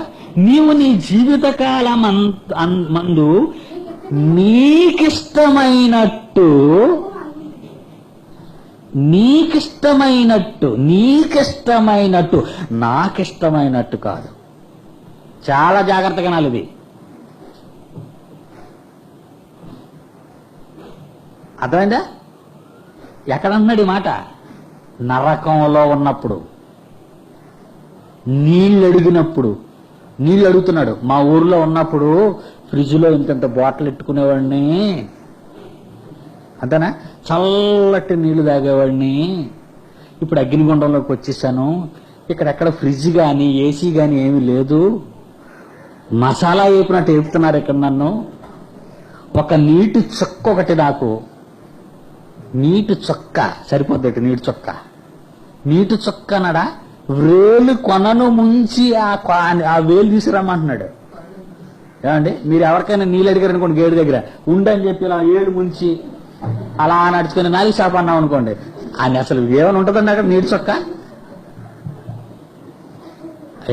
నీవు నీ జీవితకాలం మందు నీకిష్టమైనట్టు నాకిష్టమైనట్టు కాదు. చాలా జాగ్రత్తగా నాలు ఇది. అర్థమైందా? ఎక్కడ అన్నాడు ఈ మాట? నరకంలో ఉన్నప్పుడు, నీళ్ళు అడుగుతున్నాడు. మా ఊర్లో ఉన్నప్పుడు ఫ్రిడ్జ్లో ఇంత బాటిల్ ఎట్టుకునేవాడిని, అంతేనా, చల్లటి నీళ్లు తాగేవాడిని. ఇప్పుడు అగ్నిగుండంలోకి వచ్చేసాను. ఇక్కడెక్కడ ఫ్రిడ్జ్ కానీ ఏసీ కానీ ఏమీ లేదు. మసాలా వేపినట్టు వేపుతున్నారు ఇక్కడ నన్ను. ఒక నీటి చుక్క ఒకటి, నాకు నీటి చుక్క సరిపోద్ది. నీటి చుక్క నడా వేలు కొనను ముంచి ఆ వేలు తీసుకురమ్మంటున్నాడు. ఏమండి, మీరు ఎవరికైనా నీళ్ళు అడిగారు అనుకోండి గేటు దగ్గర, ఉండని చెప్పి ఇలా ఏడు ముంచి అలా నడుచుకుని 4 షాప్ అన్నాం అనుకోండి, అని అసలు ఏమైనా ఉంటుందండి అక్కడ నీటి చొక్క?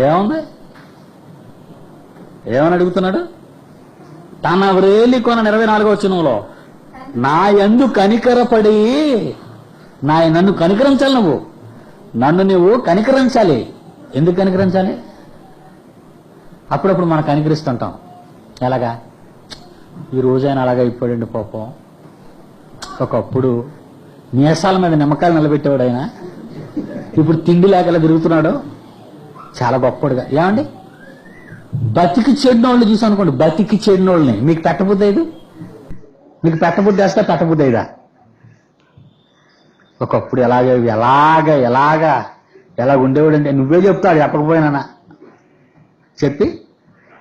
ఏముంది? ఏమని అడుగుతున్నాడు? తన వ్రేలి కొన 24వ వచనంలో నా యందు కనికరపడి, నన్ను కనికరించాలి, నువ్వు కనికరించాలి. ఎందుకు కనికరించాలి? అప్పుడప్పుడు మనం కనికరిస్తుంటాం. ఎలాగా? ఈ రోజైనా అలాగా అయిపోయాడండి పాపం. ఒకప్పుడు మీసాల మీద నిమ్మకాయలు నిలబెట్టేవాడు ఆయన, ఇప్పుడు తిండి లేకలా తిరుగుతున్నాడు. చాలా గొప్పడుగా. ఏమండి, బతికి చెడినోళ్ళు చూసి అనుకోండి, బతికి చెడినోళ్ళని మీకు పెట్టబుద్ది వేస్తే పెట్టబుద్ది. ఒకప్పుడు ఎలా ఉండేవాడండి. నువ్వే చెప్తాడు, చెప్పకపోయినా చెప్పి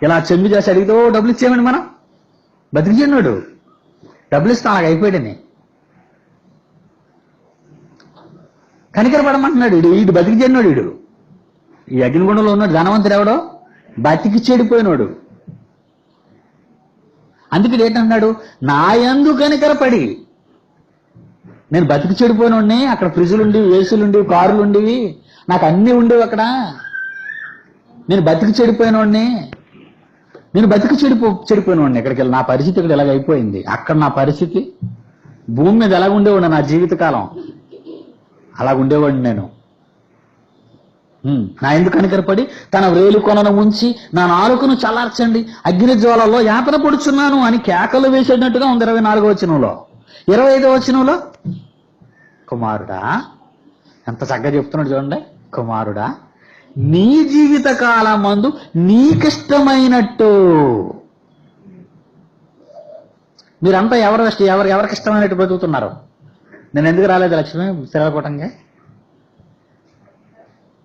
ఇలా చెంబి చేసి అడిగితే డబ్బులు ఇచ్చేయమండి. మనం బతికి చెడినోడు, డబ్బులు ఇస్తాం, అలాగ అయిపోయాడని కనికరపడమంటున్నాడు. వీడు బతికి చెడినోడు. వీడు ఈ అగ్నిగుండంలో ఉన్నాడు ధనవంతుడు ఎవడో, బతికి చెడిపోయినోడు. అందుకే ఏంటన్నాడు, నా యందు కనికరపడి. నేను బతికి చెడిపోయినోడిని, అక్కడ ఫ్రిడ్జులుండేవి, ఏసీలుండేవి, కారులుండేవి, నాకు అన్నీ ఉండేవి అక్కడ. నేను బతికి చెడిపోయినోడిని, నేను బతికి చెడిపోయినోడిని. ఇక్కడికి వెళ్ళి నా పరిస్థితి ఇక్కడ ఎలాగ అయిపోయింది. అక్కడ నా పరిస్థితి భూమి మీద ఎలాగ ఉండేవాడిని నా జీవితకాలం, అలాగ ఉండేవాడిని నేను. నా ఎందుకు కనికరపడి తన వ్రేలు కొనను ఉంచి నా నాలుకను చల్లార్చండి, అగ్ని జ్వాలలో యాతన పడుచున్నాను అని కేకలు వేసేటట్టుగా ఉంది 24వ వచనంలో. 25వ వచనంలో, కుమారుడా, ఎంత చక్కగా చెప్తున్నాడు చూడండి. కుమారుడా, నీ జీవిత కాలమందు నీకిష్టమైనట్టు. మీరంతా ఎవరికి ఇష్టమైనట్టు బ్రతుకుతున్నారు? నేను ఎందుకు రాలేదు లక్ష్మి శ్రీలకోటంగా?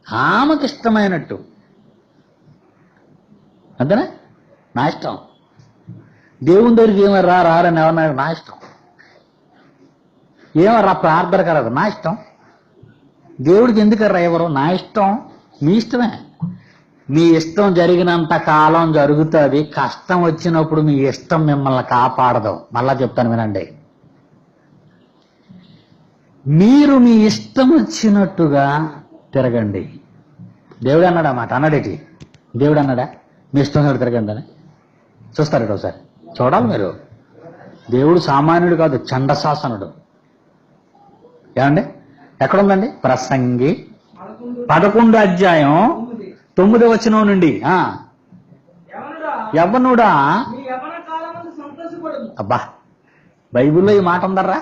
ఆమెకి ఇష్టమైనట్టు. అంతేనా? నా ఇష్టం. దేవుని దగ్గరికి ఏమో రారని ఎవరన్నా, నా ఇష్టం. ఏమో ప్రార్థన కలదు, నా ఇష్టం. దేవుడికి ఎందుకర్రా ఎవరు? నా ఇష్టం. మీ ఇష్టమే. మీ ఇష్టం జరిగినంత కాలం జరుగుతుంది. కష్టం వచ్చినప్పుడు మీ ఇష్టం మిమ్మల్ని కాపాడదు. మళ్ళా చెప్తాను వినండి. మీరు మీ ఇష్టం వచ్చినట్టుగా తిరగండి. దేవుడు అన్నాడా మాట? అన్నాడేటి? దేవుడు అన్నాడా మీ ఇష్టం వచ్చినట్టు తిరగండి అని? చూస్తారు ఒకసారి, చూడాలి మీరు. దేవుడు సామాన్యుడు కాదు, చండశాసనుడు. ఏమండి? ఎక్కడుందండి? ప్రసంగి 11వ అధ్యాయం 9వ వచనం నుండి. యవ్వనుడా, అబ్బా, బైబిల్లో ఈ మాట ఉందర్రా?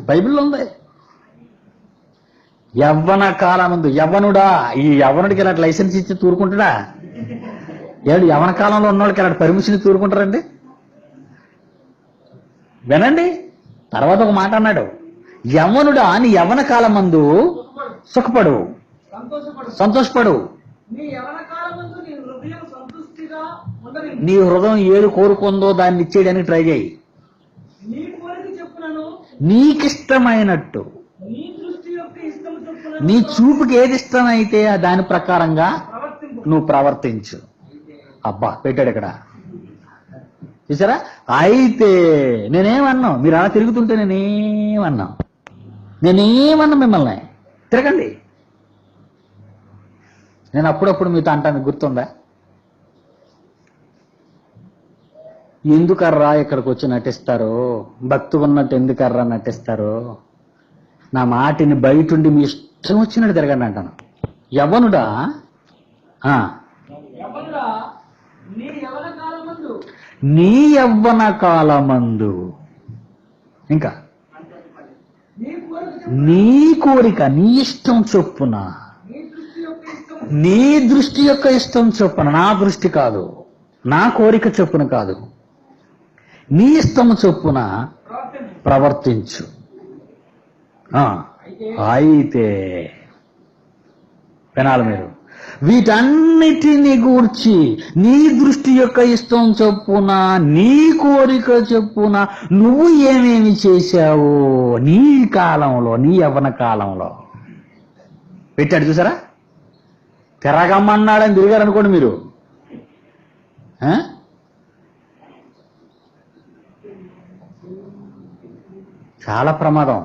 బైబిల్లో ఉంది. యవ్వన కాలమందు. యవ్వనుడా, ఈ యవ్వనుడికి ఇలాంటి లైసెన్స్ ఇచ్చి తూరుకుంటాడా? ఏడు యవ్వన కాలంలో ఉన్నవాడికి ఇలాంటి పర్మిషన్ తూరుకుంటారండి? వినండి, తర్వాత ఒక మాట అన్నాడు. యవ్వనుడా, నీ యవ్వన కాలమందు సుఖపడు, సంతోషపడు. నీ హృదయం ఏది కోరుకుందో దాన్ని ఇచ్చేయడానికి ట్రై చేయి. నీకిష్టమైనట్టు, నీ చూపుకి ఏది ఇష్టమైతే దాని ప్రకారంగా నువ్వు ప్రవర్తించు. అబ్బా, పెట్టాడు ఇక్కడ. చూసారా? అయితే నేనేమన్నా, మీరు అలా తిరుగుతుంటే నేనేమన్నా మిమ్మల్ని తిరగండి. నేను అప్పుడప్పుడు మీతో అంటాను, గుర్తుందా? ఎందుకర్రా ఇక్కడికి వచ్చి నటిస్తారు? భక్తి ఉన్నట్టు ఎందుకర్రా నటిస్తారు? నా మాటిని బయటుండి మీ ఇష్టం వచ్చినట్టు తిరగండి అంటాను. యవ్వనుడా, నీ యవ్వన కాలమందు ఇంకా నీ కోరిక, నీ ఇష్టం చొప్పున, నీ దృష్టి యొక్క ఇష్టం చొప్పున, నా దృష్టి కాదు, నా కోరిక చొప్పున కాదు, నీ ఇష్టము చొప్పున ప్రవర్తించు. అయితే వినాలి మీరు, వీటన్నిటిని గూర్చి నీ దృష్టి యొక్క ఇష్టం చొప్పున, నీ కోరిక చొప్పున నువ్వు ఏమేమి చేశావు నీ కాలంలో, నీ యవ్వన కాలంలో. పెట్టాడు చూసారా? తిరగమన్నాడని తిరిగారు అనుకోండి మీరు. చాలా ప్రమాదం.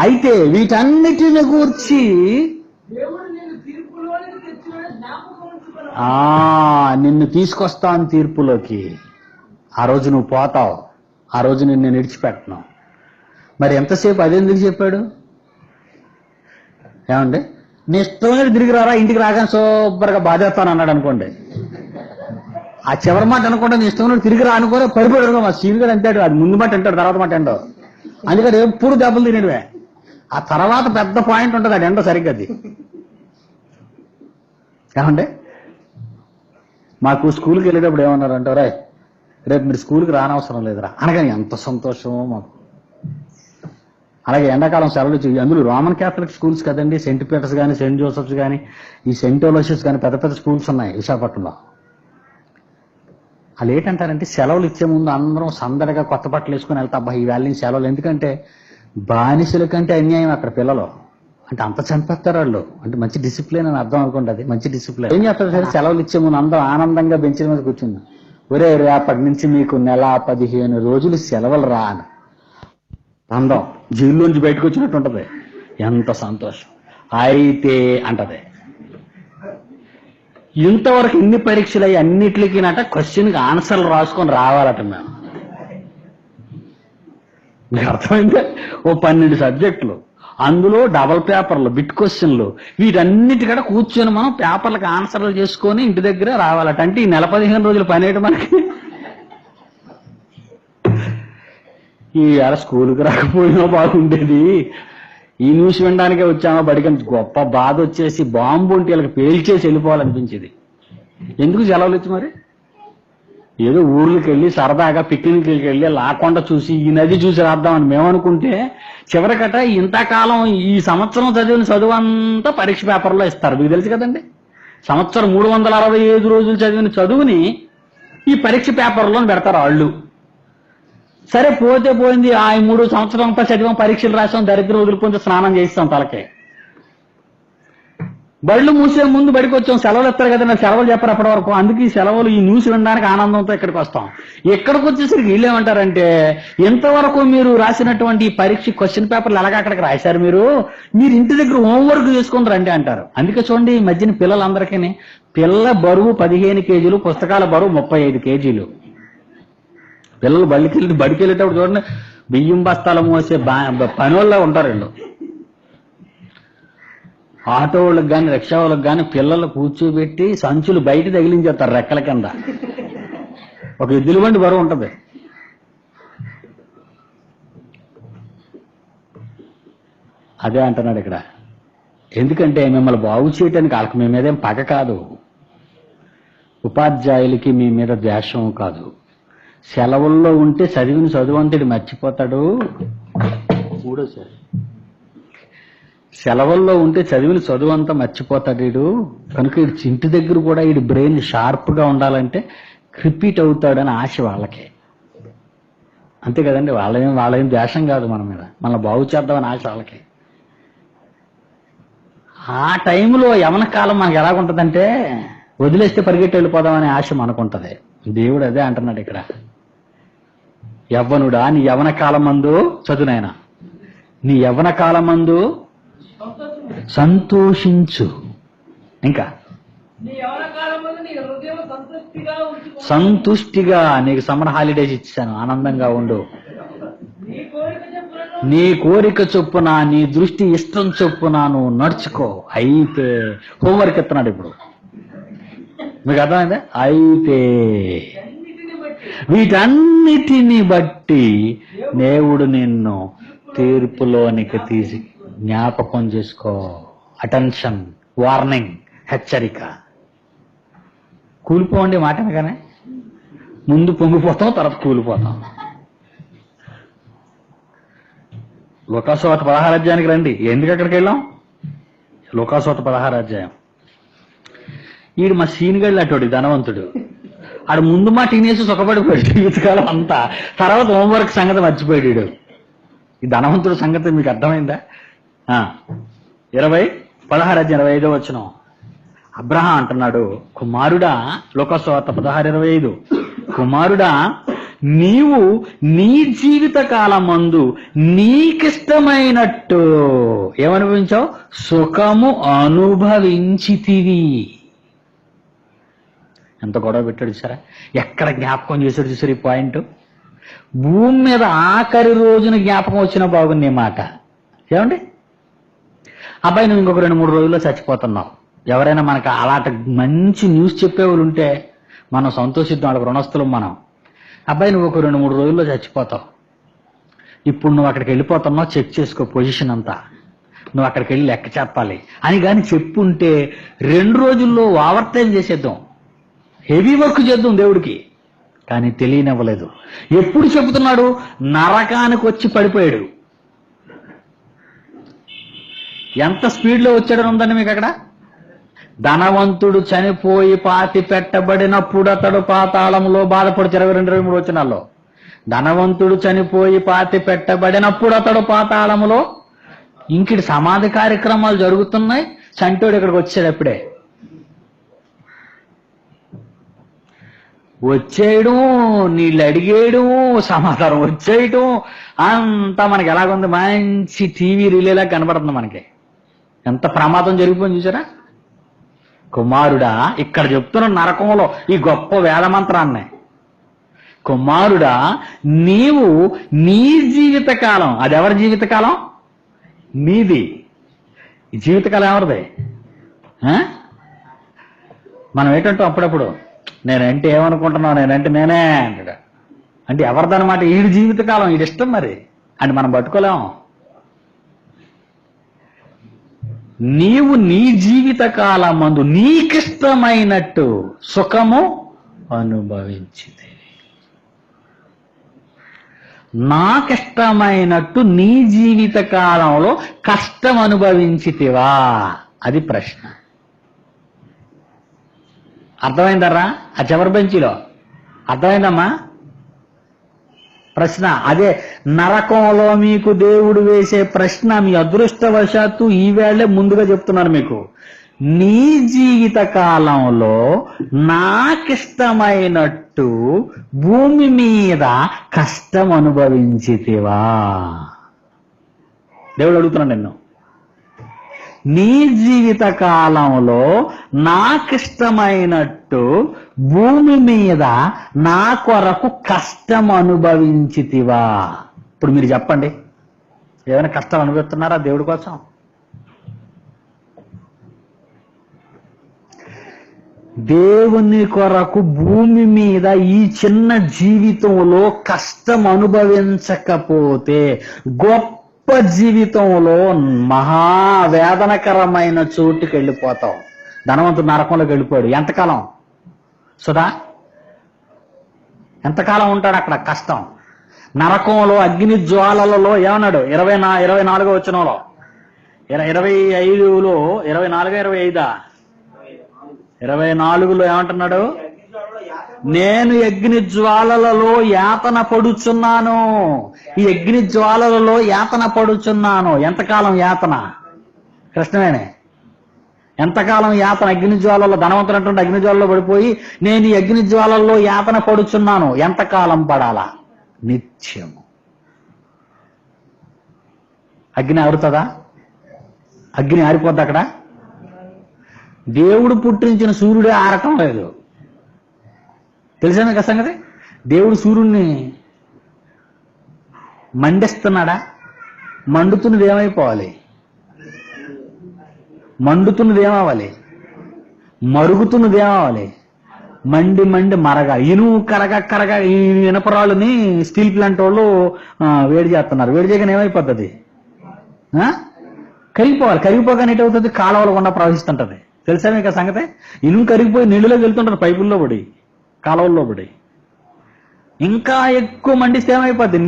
అయితే వీటన్నిటిని గూర్చి నిన్ను తీసుకొస్తాను తీర్పులోకి. ఆ రోజు నువ్వు పోతావు, ఆ రోజు నిన్ను నేను విడిచిపెట్టను. మరి ఎంతసేపు అదెందుకు చెప్పాడు? ఏమండి, నీ ఇష్టమైన తిరిగి రారా, ఇంటికి రాగానే సూపర్గా బాధేస్తాను అన్నాడు అనుకోండి. ఆ చివరి మాట అనుకోండి, నీ ఇష్టమైన తిరిగి రా అనుకోని పడిపోయాడు. మా సీన్ కూడా అంటాడు, అది ముందు మాట అంటాడు, తర్వాత మాట అంటావు. అందుకని ఎప్పుడు దెబ్బలు తినేవే. ఆ తర్వాత పెద్ద పాయింట్ ఉంటుంది, అది ఎండో సరిగ్గా. అది ఏమండి, మాకు స్కూల్కి వెళ్ళేటప్పుడు ఏమన్నారంటే, రేపు మీరు స్కూల్కి రానవసరం లేదురా అనగానే ఎంత సంతోషమో మాకు. అలాగే ఎండాకాలం సెలవులు, అందులో రోమన్ క్యాథలిక్ స్కూల్స్ కదండి, సెయింట్ పీటర్స్ కానీ, సెయింట్ జోసెఫ్స్ కానీ, ఈ సెయింట్ ఓలోషియస్ కానీ పెద్ద పెద్ద స్కూల్స్ ఉన్నాయి విశాఖపట్నంలో. వాళ్ళు ఏంటంటారంటే, సెలవులు ఇచ్చే ముందు అందరం సందడిగా కొత్త బట్టలు వేసుకుని వెళ్తా. అబ్బా, ఈ వేళ సెలవులు. ఎందుకంటే బానిసల కంటే అన్యాయం అక్కడ పిల్లలు. అంటే అంత చంపేస్తారు వాళ్ళు. అంటే మంచి డిసిప్లిన్ అని అర్థం అనుకోండి. అది మంచి డిసిప్లిన్. ఏం చేస్తారు సరే, సెలవులు ఇచ్చే ముందు అందరం ఆనందంగా బెంచ్ మీద కూర్చున్నాం. ఒరే రేపటి నుంచి మీకు నెల 15 రోజులు సెలవులు రా అని అందం జైల్లోంచి బయటకు వచ్చినట్టు ఉంటది. ఎంత సంతోషం. అయితే అంటది, ఇంతవరకు ఇన్ని పరీక్షలు అయ్యి అన్నిటికీ క్వశ్చన్కి ఆన్సర్లు రాసుకొని రావాలట మేము. మీకు అర్థమైందే? ఓ 12 సబ్జెక్టులు, అందులో డబల్ పేపర్లు, బిట్ క్వశ్చన్లు, వీటన్నిటికడ కూర్చొని మనం పేపర్లకు ఆన్సర్లు చేసుకొని ఇంటి దగ్గర రావాలట. అంటే ఈ నెల 15 రోజులు పని ఏంటి మనకి? ఈ స్కూల్కి రాకపోయినా బాగుండేది, ఈ న్యూస్ వినడానికే వచ్చామా బడికి. గొప్ప బాధ వచ్చేసి బాంబు ఉంటే వీళ్ళకి పేల్చేసి వెళ్ళిపోవాలనిపించేది. ఎందుకు సెలవులు ఇచ్చి మరి? ఏదో ఊర్లకి వెళ్ళి సరదాగా పిక్నిక్లకి వెళ్ళి లాకొండ చూసి ఈ నది చూసి రాద్దామని మేమనుకుంటే చివరికట ఇంతకాలం ఈ సంవత్సరం చదివిన చదువు అంతా పరీక్ష పేపర్లో ఇస్తారు. మీకు తెలుసు కదండి, సంవత్సరం 365 రోజులు చదివిన చదువుని ఈ పరీక్ష పేపర్లో పెడతారు వాళ్ళు. సరే పోతే పోయింది, ఆ 3 సంవత్సరం అంతా చదివాం, పరీక్షలు రాసాం, దరిద్రం వదిలిపోతే స్నానం చేయిస్తాం తలకే. బళ్ళు మూసే ముందు బడికి వచ్చాం, సెలవులు ఇస్తారు కదా, సెలవులు చెప్పరు అప్పటి వరకు. అందుకే ఈ సెలవులు, ఈ న్యూస్ వినడానికి ఆనందంతో ఇక్కడికి వస్తాం. ఎక్కడికి వచ్చేసరికి వీళ్ళు ఏమంటారంటే, ఎంతవరకు మీరు రాసినటువంటి ఈ పరీక్ష క్వశ్చన్ పేపర్లు ఎలాగ అక్కడికి రాశారు, మీరు ఇంటి దగ్గర హోంవర్క్ చేసుకుని రండి అంటారు. అందుకే చూడండి, ఈ మధ్యన పిల్లలందరికీ పిల్ల బరువు 15 కేజీలు, పుస్తకాల బరువు 35 కేజీలు. పిల్లలు బడికి వెళ్ళేటప్పుడు చూడండి, బియ్యం బస్తాలు మోసే పనోళ్ళ ఉంటారు వీళ్ళు. ఆటో వాళ్ళకి కానీ రిక్షా వాళ్ళకి కానీ పిల్లలు కూర్చోబెట్టి సంచులు బయట తగిలించేస్తారు రెక్కల కింద. ఒక ఎద్దుల బండి బరువు ఉంటుంది. అదే అంటున్నాడు ఇక్కడ. ఎందుకంటే మిమ్మల్ని బాగు చేయటానికి వాళ్ళకి మీ మీదేం పగ కాదు, ఉపాధ్యాయులకి మీ మీద ద్వేషం కాదు. సెలవుల్లో ఉంటే చదివిన చదువంతుడు మర్చిపోతాడు. మూడోసారి సెలవుల్లో ఉంటే చదివిన చదువు అంతా మర్చిపోతాడు వీడు. కనుక ఇంటి దగ్గర కూడా వీడి బ్రెయిన్ షార్ప్ గా ఉండాలంటే రిపీట్ అవుతాడని ఆశ వాళ్ళకే. అంతే కదండి, వాళ్ళేం ద్వేషం కాదు మన మీద, మనల్ని బాగు చేద్దామని ఆశ వాళ్ళకి. ఆ టైంలో యవన కాలం మనకు ఎలాగుంటుందంటే, వదిలేస్తే పరిగెట్టి వెళ్ళిపోదామనే ఆశ మనకుంటది. దేవుడు అదే అంటున్నాడు ఇక్కడ. యవ్వనుడా, నీ యవన కాలమందు చదువునైనా, నీ యవన కాలమందు సంతోషించు. ఇంకా సంతుష్టిగా, నీకు సమ్మర్ హాలిడేస్ ఇచ్చాను, ఆనందంగా ఉండు. నీ కోరిక చొప్పున, నీ దృష్టి ఇష్టం చొప్పున నువ్వు నడుచుకో. అయితే హోంవర్క్ ఇస్తున్నాడు ఇప్పుడు. మీకు అర్థమైందా? అయితే వీటన్నిటిని బట్టి దేవుడు నిన్ను తీర్పులోనికి తీసి, జ్ఞాపకం చేసుకో. అటెన్షన్, వార్నింగ్, హెచ్చరిక. కూలిపోండి మాట అనగానే ముందు పొంగిపోతాం, తర్వాత కూలిపోతాం. లోకాసువార్త 16 అధ్యాయానికి రండి. ఎందుకు అక్కడికి వెళ్ళాం? లోకాసువార్త 16 అధ్యాయం. ఈడు మా సీనిగళ్ళు అటోడి ధనవంతుడు. ఆడు ముందు మాట తినేసి సుఖపడిపోయాడు జీవితకాలం అంతా, తర్వాత హోంవర్క్ సంగతి మర్చిపోయాడు. ఈ ధనవంతుడు సంగతి మీకు అర్థమైందా? 16 అధ్యాయం 25 వచనం. అబ్రహాం అంటున్నాడు, కుమారుడా, లోకాసువార్త 16:25, కుమారుడా, నీవు నీ జీవిత కాలమందు నీకిష్టమైనట్టు ఏమనుభవించావు? సుఖము అనుభవించితివి. ఎంత గొడవ పెట్టాడు చూసారా? ఎక్కడ జ్ఞాపకం చేశాడు చూసారు ఈ పాయింట్? భూమి మీద ఆఖరి రోజున జ్ఞాపకం వచ్చినా బాగుంది ఈ మాట. ఏమండి, అబ్బాయి నువ్వు ఇంకొక 2-3 రోజుల్లో చచ్చిపోతున్నావు. ఎవరైనా మనకు అలాంటి మంచి న్యూస్ చెప్పేవాళ్ళు ఉంటే మనం సంతోషిద్దాం, వాళ్ళకి రుణస్తులం మనం. అబ్బాయి నువ్వు ఒక 2-3 రోజుల్లో చచ్చిపోతావు, ఇప్పుడు నువ్వు అక్కడికి వెళ్ళిపోతున్నావు, చెక్ చేసుకో పొజిషన్ అంతా, నువ్వు అక్కడికి వెళ్ళి లెక్క చెప్పాలి అని కానీ చెప్పుంటే 2 రోజుల్లో ఓవర్ టైం చేసేద్దాం, హెవీ వర్క్ చేద్దాం దేవుడికి. కానీ తెలియనివ్వలేదు. ఎప్పుడు చెబుతున్నాడు? నరకానికి వచ్చి పడిపోయాడు. ఎంత స్పీడ్లో వచ్చాడని ఉందండి మీకు అక్కడ. ధనవంతుడు చనిపోయి పాతి పెట్టబడినప్పుడు అతడు పాతాళంలో బాధపడుచు. 22-23 వచనాల్లో, ధనవంతుడు చనిపోయి పాతి పెట్టబడినప్పుడు అతడు పాతాళములో ఇంకిటి సమాధి కార్యక్రమాలు జరుగుతున్నాయి, చంటోడు ఇక్కడికి వచ్చాడు అప్పుడే. వచ్చేయడం, నీళ్ళు అడిగేయడం, సమాధానం వచ్చేయడం అంతా మనకి ఎలాగుంది, మంచి టీవీ రిలేలా కనబడుతుంది మనకి. ఎంత ప్రమాదం జరిగిపోయింది చూసారా. కుమారుడా, ఇక్కడ చెప్తున్న నరకంలో ఈ గొప్ప వేదమంత్రాన్ని, కుమారుడా నీవు నీ జీవితకాలం, అది ఎవరి జీవితకాలం? నీది. ఈ జీవితకాలం ఎవరిది? మనం ఏంటంటూ అప్పుడప్పుడు నేనంటే ఏమనుకుంటున్నావు, నేనంటే నేనే అంటాడు. అంటే ఎవరిదన్నమాట? ఈడి జీవితకాలం, ఈడి ఇష్టం మరి అని మనం పట్టుకోలేము. నీవు నీ జీవితకాలమందు నీకిష్టమైనట్టు సుఖము అనుభవించితే, నాకిష్టమైనట్టు నీ జీవిత కాలంలో కష్టం అనుభవించితివా? అది ప్రశ్న. అర్థమైందరా? ఆ చివరి బెంచిలో అర్థమైందమ్మా ప్రశ్న? అదే నరకంలో మీకు దేవుడు వేసే ప్రశ్న. మీ అదృష్టవశాత్తు ఈవేళే ముందుగా చెప్తున్నాను మీకు. నీ జీవిత కాలంలో నాకిష్టమైనట్టు భూమి మీద కష్టం అనుభవించితివా? దేవుడు అడుగుతున్నాడు నిన్ను. నీ జీవిత కాలంలో నాకిష్టమైనట్టు భూమి మీద నా కొరకు కష్టం అనుభవించితివా? ఇప్పుడు మీరు చెప్పండి, ఏమైనా కష్టం అనుభవిస్తున్నారా దేవుడి కోసం? దేవుని కొరకు భూమి మీద ఈ చిన్న జీవితంలో కష్టం అనుభవించకపోతే గొప్ప జీవితంలో మహావేదనకరమైన చోటుకి వెళ్ళిపోతాం. ధనవంతుడు నరకంలోకి వెళ్ళిపోయాడు. ఎంతకాలం సుధా? ఎంతకాలం ఉంటాడు అక్కడ? కష్టం. నరకంలో అగ్ని జ్వాలలలో ఏమన్నాడు? 24వ వచనంలో, 25లో 24, 24లో ఏమంటున్నాడు? నేను అగ్ని జ్వాలలలో యాతన పడుచున్నాను. ఈ అగ్ని జ్వాలలలో యాతన పడుచున్నాను. ఎంతకాలం యాతన? కృష్ణవేణి, ఎంతకాలం యాతన? అగ్ని జ్వాలలో ధనవంతుడు అంటుంటే అగ్ని జ్వాలలో పడిపోయి నేను ఈ అగ్ని జ్వాలల్లో యాతన పడుచున్నాను. ఎంతకాలం పడాలా? నిత్యము. అగ్ని ఆరుతుందా? అగ్ని ఆరిపోద్ది అక్కడ? దేవుడు పుట్టించిన సూర్యుడే ఆరటం లేదు. తెలుసా మీకు సంగతి? దేవుడు సూర్యుడిని మండిస్తున్నాడా? మండుతున్నది ఏమైపోవాలి? మండుతున్నది ఏమవ్వాలి? మరుగుతున్నది ఏమవ్వాలి? మండి మండి మరగా. ఇనుము కరగా ఈ ఇనపరాళ్ళని స్టీల్ ప్లాంట్ వాళ్ళు వేడి చేస్తున్నారు. వేడి చేయగానే ఏమైపోతుంది? కరిగిపోవాలి. కరిగిపోగానే ఎటవుతుంది? కాలువల గుండా ప్రవహిస్తుంటది. తెలుసా మీకు సంగతి? ఇనుము కరిగిపోయి నీళ్ళలోకి వెళ్తుంటారు, పైపుల్లో పడి, కాలువల్లో పడి. ఇంకా ఎక్కువ మండిస్తే ఏమైపోద్ది?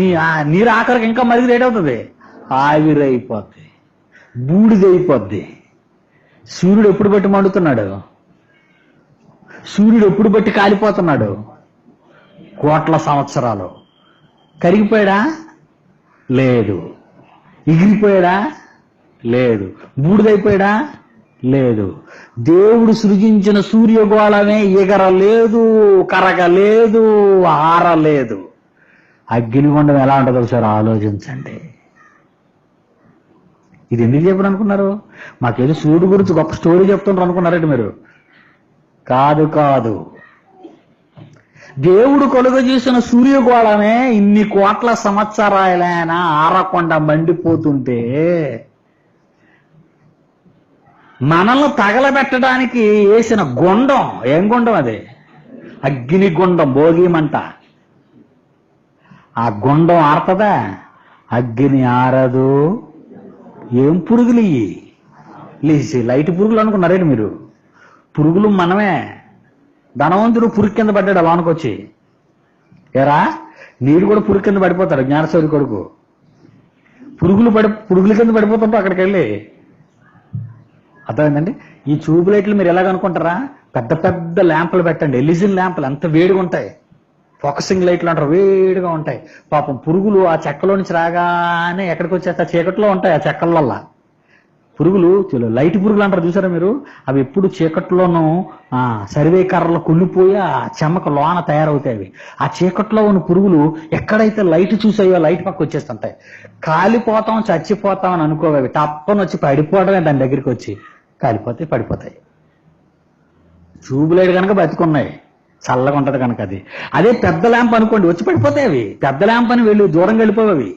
నీరు ఆఖరికి ఇంకా మరిగి ఏటవుతుంది? ఆవిరైపోద్ది, బూడిదైపోద్ది. సూర్యుడు ఎప్పుడు బట్టి మండుతున్నాడు? సూర్యుడు ఎప్పుడు బట్టి కాలిపోతున్నాడు? కోట్ల సంవత్సరాలు. కరిగిపోయాడా? లేదు. ఎగిరిపోయాడా? లేదు. బూడిదైపోయాడా? లేదు. దేవుడు సృజించిన సూర్యగోళమే ఎగరలేదు, కరగలేదు, ఆరలేదు. అగ్నిగుండం ఎలా ఉంటుందో ఒకసారి ఆలోచించండి. ఇది ఎందుకు చెప్పను అనుకున్నారు? మాకేదో సూర్యుడు గురించి గొప్ప స్టోరీ చెప్తున్నారు అనుకున్నారండి మీరు? కాదు కాదు. దేవుడు కలుగజేసిన సూర్యగోళమే ఇన్ని కోట్ల సంవత్సరాలైనా ఆరకుండా మండిపోతుంటే మనల్ని తగలబెట్టడానికి వేసిన గుండం, ఏం గుండం అది? అగ్ని గుండం, భోగిమంట. ఆ గుండం ఆరుతుందా? అగ్ని ఆరదు. ఏం పురుగులు ఇవి? లేచి లైట్ పురుగులు అనుకున్నారేంటి మీరు? పురుగులు మనమే. ధనవంతుడు పురుగు కింద పడ్డాడు లోనకొచ్చి. ఏరా, నీరు కూడా పురుగు కింద పడిపోతాడు. జ్ఞానశౌరి కొడుకు పురుగుల కింద పడిపోతుంటా అక్కడికి వెళ్ళి. అర్థమైందండి? ఈ ట్యూబ్ లైట్లు మీరు ఎలాగనుకుంటారా? పెద్ద పెద్ద ల్యాంపులు పెట్టండి, ఎలిజిన్ ల్యాంపులు, ఎంత వేడిగా ఉంటాయి. ఫోకసింగ్ లైట్లు అంటారు, వేడిగా ఉంటాయి. పాపం పురుగులు ఆ చెక్కలో నుంచి రాగానే ఎక్కడికి వచ్చేస్తా, చీకట్లో ఉంటాయి ఆ చెక్కలల్లా పురుగులు. లైట్ పురుగులు అంటారు చూసారా మీరు, అవి ఎప్పుడు చీకట్లోనూ సర్వే కర్రలు కుళ్ళిపోయి ఆ చెమ్మక లోన తయారవుతాయి. అవి ఆ చీకట్లో ఉన్న పురుగులు ఎక్కడైతే లైట్ చూసాయో లైట్ పక్క వచ్చేస్తుంటాయి. కాలిపోతాం చచ్చిపోతాం అని అనుకోవి, తప్పని వచ్చి పడిపోవడమే దాని దగ్గరికి వచ్చి కాలిపోతాయి, పడిపోతాయి. ట్యూబ్లైట్ కనుక బతికున్నాయి, చల్లగా ఉంటది కనుక. అది అదే పెద్ద ల్యాంప్ అనుకోండి, వచ్చి పడిపోతాయి అవి. పెద్ద ల్యాంప్ అని వెళ్ళి దూరంగా వెళ్ళిపోవి.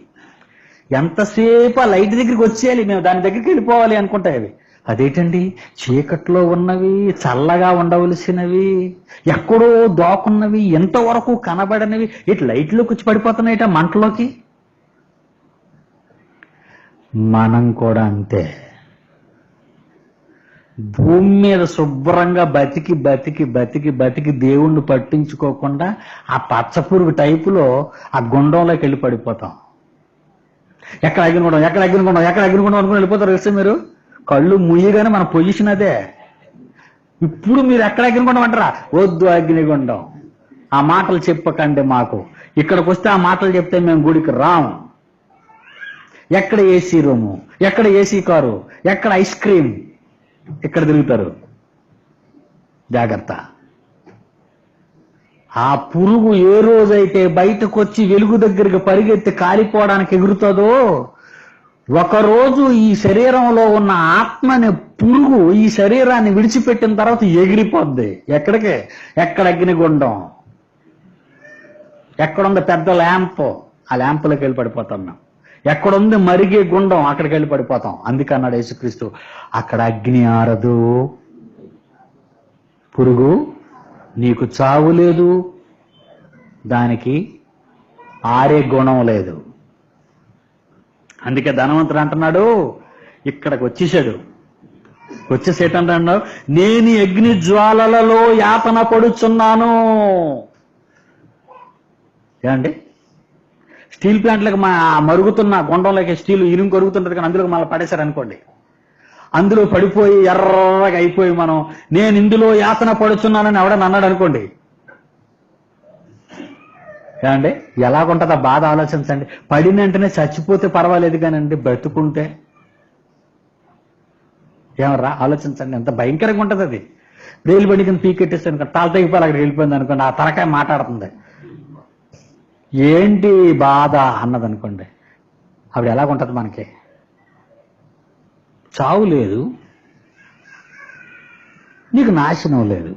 ఎంతసేపు ఆ లైట్ దగ్గరికి వచ్చేయాలి, మేము దాని దగ్గరికి వెళ్ళిపోవాలి అనుకుంటాయి అవి. అదేంటండి, చీకట్లో ఉన్నవి, చల్లగా ఉండవలసినవి, ఎక్కడో దాకున్నవి, ఎంతవరకు కనబడనివి ఇటు లైట్లోకి వచ్చి పడిపోతున్నాయిట మంటలోకి. మనం కూడా అంతే. భూమి మీద శుభ్రంగా బతికి బతికి బతికి బతికి దేవుణ్ణి పట్టించుకోకుండా ఆ పచ్చపురుగు టైపులో ఆ గుండంలోకి వెళ్ళి పడిపోతాం. ఎక్కడ అగ్నిగుండం, ఎక్కడ అగ్నిగుండం, ఎక్కడ అగ్నిగుండం అనుకుని వెళ్ళిపోతారు. తెలుసు మీరు, కళ్ళు ముయ్యగానే మన పొజిషన్ అదే. ఇప్పుడు మీరు ఎక్కడ అగ్నిగుండం అంటారా? వద్దు అగ్నిగుండం, ఆ మాటలు చెప్పకండి మాకు. ఇక్కడికి వస్తే ఆ మాటలు చెప్తే మేము గుడికి రాము. ఎక్కడ ఏసీ రూము, ఎక్కడ ఏసీ కారు, ఎక్కడ ఐస్ క్రీమ్, ఇక్కడ తిరుగుతారు. జాగ్రత్త. ఆ పురుగు ఏ రోజైతే బయటకు వచ్చి వెలుగు దగ్గరికి పరిగెత్తి కాలిపోవడానికి ఎగురుతుందో, ఒకరోజు ఈ శరీరంలో ఉన్న ఆత్మని పురుగు ఈ శరీరాన్ని విడిచిపెట్టిన తర్వాత ఎగిరిపోద్ది. ఎక్కడికి? ఎక్కడ అగ్నిగుండం, ఎక్కడుంది పెద్ద ల్యాంప్, ఆ ల్యాంపులోకి వెళ్ళి పడిపోతాం మేము. ఎక్కడుంది మరిగే గుండం, అక్కడికి వెళ్ళి పడిపోతాం. అందుకన్నాడు యేసుక్రీస్తు, అక్కడ అగ్ని ఆరదు, పురుగు నీకు చావు లేదు, దానికి ఆరే గుణం లేదు. అందుకే ధనవంతుడు అంటున్నాడు, ఇక్కడికి వచ్చేసాడు. వచ్చేసేటన్నాడు, నేను అగ్ని జ్వాలలలో యాతన పడుచున్నాను. ఏమండి, స్టీల్ ప్లాంట్లకు మరుగుతున్న గుండంలోకి స్టీల్ ఇనుము కరుగుతుంటది కానీ అందులోకి మళ్ళీ పడేశారు అనుకోండి, అందులో పడిపోయి ఎర్రగా అయిపోయి మనం నేను ఇందులో యాతన పడుచున్నానని ఎవడని అన్నాడు అనుకోండి, ఏమండి ఎలాగుంటుందా బాధ ఆలోచించండి. పడిన వెంటనే చచ్చిపోతే పర్వాలేదు కానండి, బ్రతుకుంటే ఏమరా ఆలోచించండి, ఎంత భయంకరంగా ఉంటుంది అది. రైలు బండి కింద పీకెట్టేస్తే అనుకోండి, తాళ తెగిపోయి అక్కడ వెళ్ళిపోయింది అనుకోండి, ఆ తలకాయ మాట్లాడుతుంది, ఏంటి బాధ అన్నది అనుకోండి, అప్పుడు ఎలాగుంటుంది మనకి? చావు లేదు, నీకు నాశనం లేదు.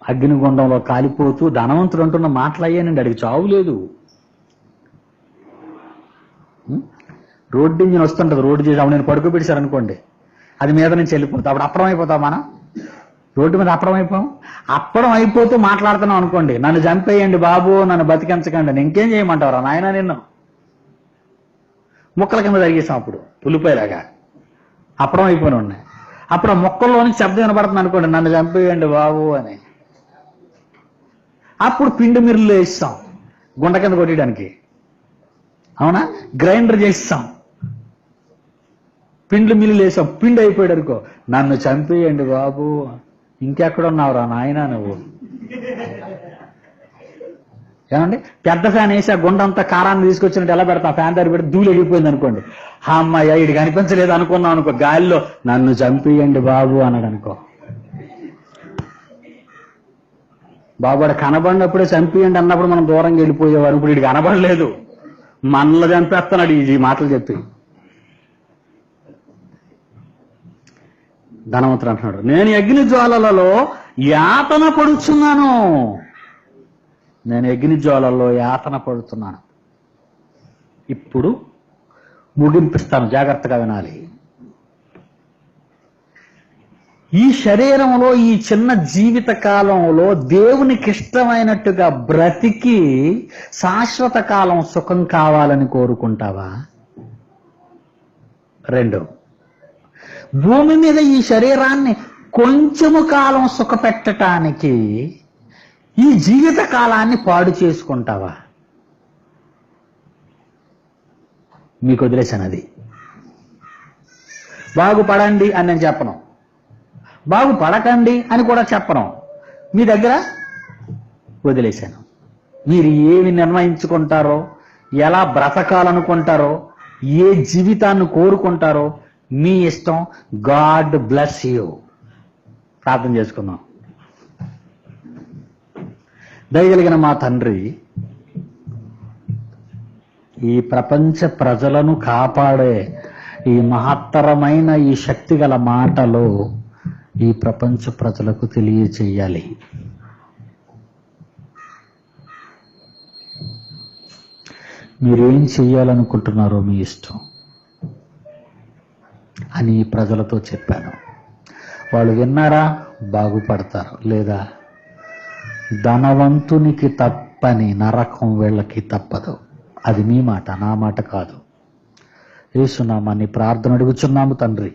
అగ్నిగుండంలో కాలిపోతూ ధనవంతుడు అంటున్న మాటలు అయ్యానండి, అడిగి చావు లేదు. రోడ్డు ఇంజిన్ వస్తుంటుంది, రోడ్డు చేసి అప్పుడు నేను పడుకోబెట్టారు అనుకోండి, అది మీద నుంచి వెళ్ళిపోతా, అప్పుడు అప్పడం అయిపోతాం మనం. రోడ్డు మీద అప్పడం అయిపోయాం. అప్పడం అయిపోతూ మాట్లాడుతున్నాం అనుకోండి, నన్ను చంపేయండి బాబు, నన్ను బతికించకండి, ఇంకేం చేయమంటారా నాయన, నిన్ను ముక్కల కింద జరిగేసాం. అప్పుడు ఉల్లిపాయలాగా అప్పడం అయిపోయిన ఉన్నాయి. అప్పుడు ఆ మొక్కల్లోనికి శబ్దం వినపడుతుంది అనుకోండి, నన్ను చంపేయండి బాబు అని. అప్పుడు పిండి మిర్రులు వేస్తాం గుండ కింద కొట్టడానికి, అవునా? గ్రైండర్ చేస్తాం, పిండ్లు మిల్లులు వేసాం, పిండి అయిపోయాడు అనుకో, నన్ను చంపేయండి బాబు, ఇంకెక్కడున్నావురా నాయన నువ్వు. ఏమండి, పెద్ద ఫ్యాన్ వేసి ఆ గుండంతా కారాన్ని తీసుకొచ్చినట్టు ఎలా పెడతాం, ఫ్యాన్ దగ్గర పెడితే ధూళి వెళ్ళిపోయింది అనుకోండి, అమ్మాయి ఇడికి అనిపించలేదు అనుకున్నాం అనుకో, గాలిలో నన్ను చంపేయండి బాబు అన్నాడు అనుకో, బాబుడు కనబడినప్పుడే చంపేయండి అన్నప్పుడు మనం దూరంగా వెళ్ళిపోయేవారు. ఇప్పుడు ఇడికి కనబడలేదు, మనలో చంపేస్తున్నాడు ఈ మాటలు చెప్పి. ధనవంతుడు అంటున్నాడు, నేను అగ్ని జ్వాలలలో యాతన పడుచున్నాను, నేను అగ్ని జ్వాలల్లో యాతన పడుతున్నాను. ఇప్పుడు ముగింపిస్తాను, జాగ్రత్తగా వినాలి. ఈ శరీరంలో ఈ చిన్న జీవిత కాలంలో దేవునికి ఇష్టమైనట్టుగా బ్రతికి శాశ్వత కాలం సుఖం కావాలని కోరుకుంటావా? 2, భూమి మీద ఈ శరీరాన్ని కొంచెము కాలం సుఖపెట్టడానికి ఈ జీవిత కాలాన్ని పాడు చేసుకుంటావా? మీకు వదిలేశాను. అది బాగుపడండి అని నేను చెప్పను, బాగుపడకండి అని కూడా చెప్పను. మీ దగ్గర వదిలేశాను. మీరు ఏమి నిర్ణయించుకుంటారో, ఎలా బ్రతకాలనుకుంటారో, ఏ జీవితాన్ని కోరుకుంటారో మీ ఇష్టం. God bless you. ప్రార్థన చేసుకుందాం. దయగలిగిన మా తండ్రి, ఈ ప్రపంచ ప్రజలను కాపాడే ఈ మహత్తరమైన ఈ శక్తి గల మాటలు ఈ ప్రపంచ ప్రజలకు తెలియచేయాలి. మీరేం చెయ్యాలనుకుంటున్నారో మీ ఇష్టం అని ఈ ప్రజలతో చెప్పాను. వాళ్ళు విన్నారా? బాగుపడతారు. లేదా ధనవంతునికి తప్పని నరకం వీళ్ళకి తప్పదు. అది మీ మాట, నా మాట కాదు. యేసు నామాన్ని ప్రార్థన అడుగుచున్నాము తండ్రి.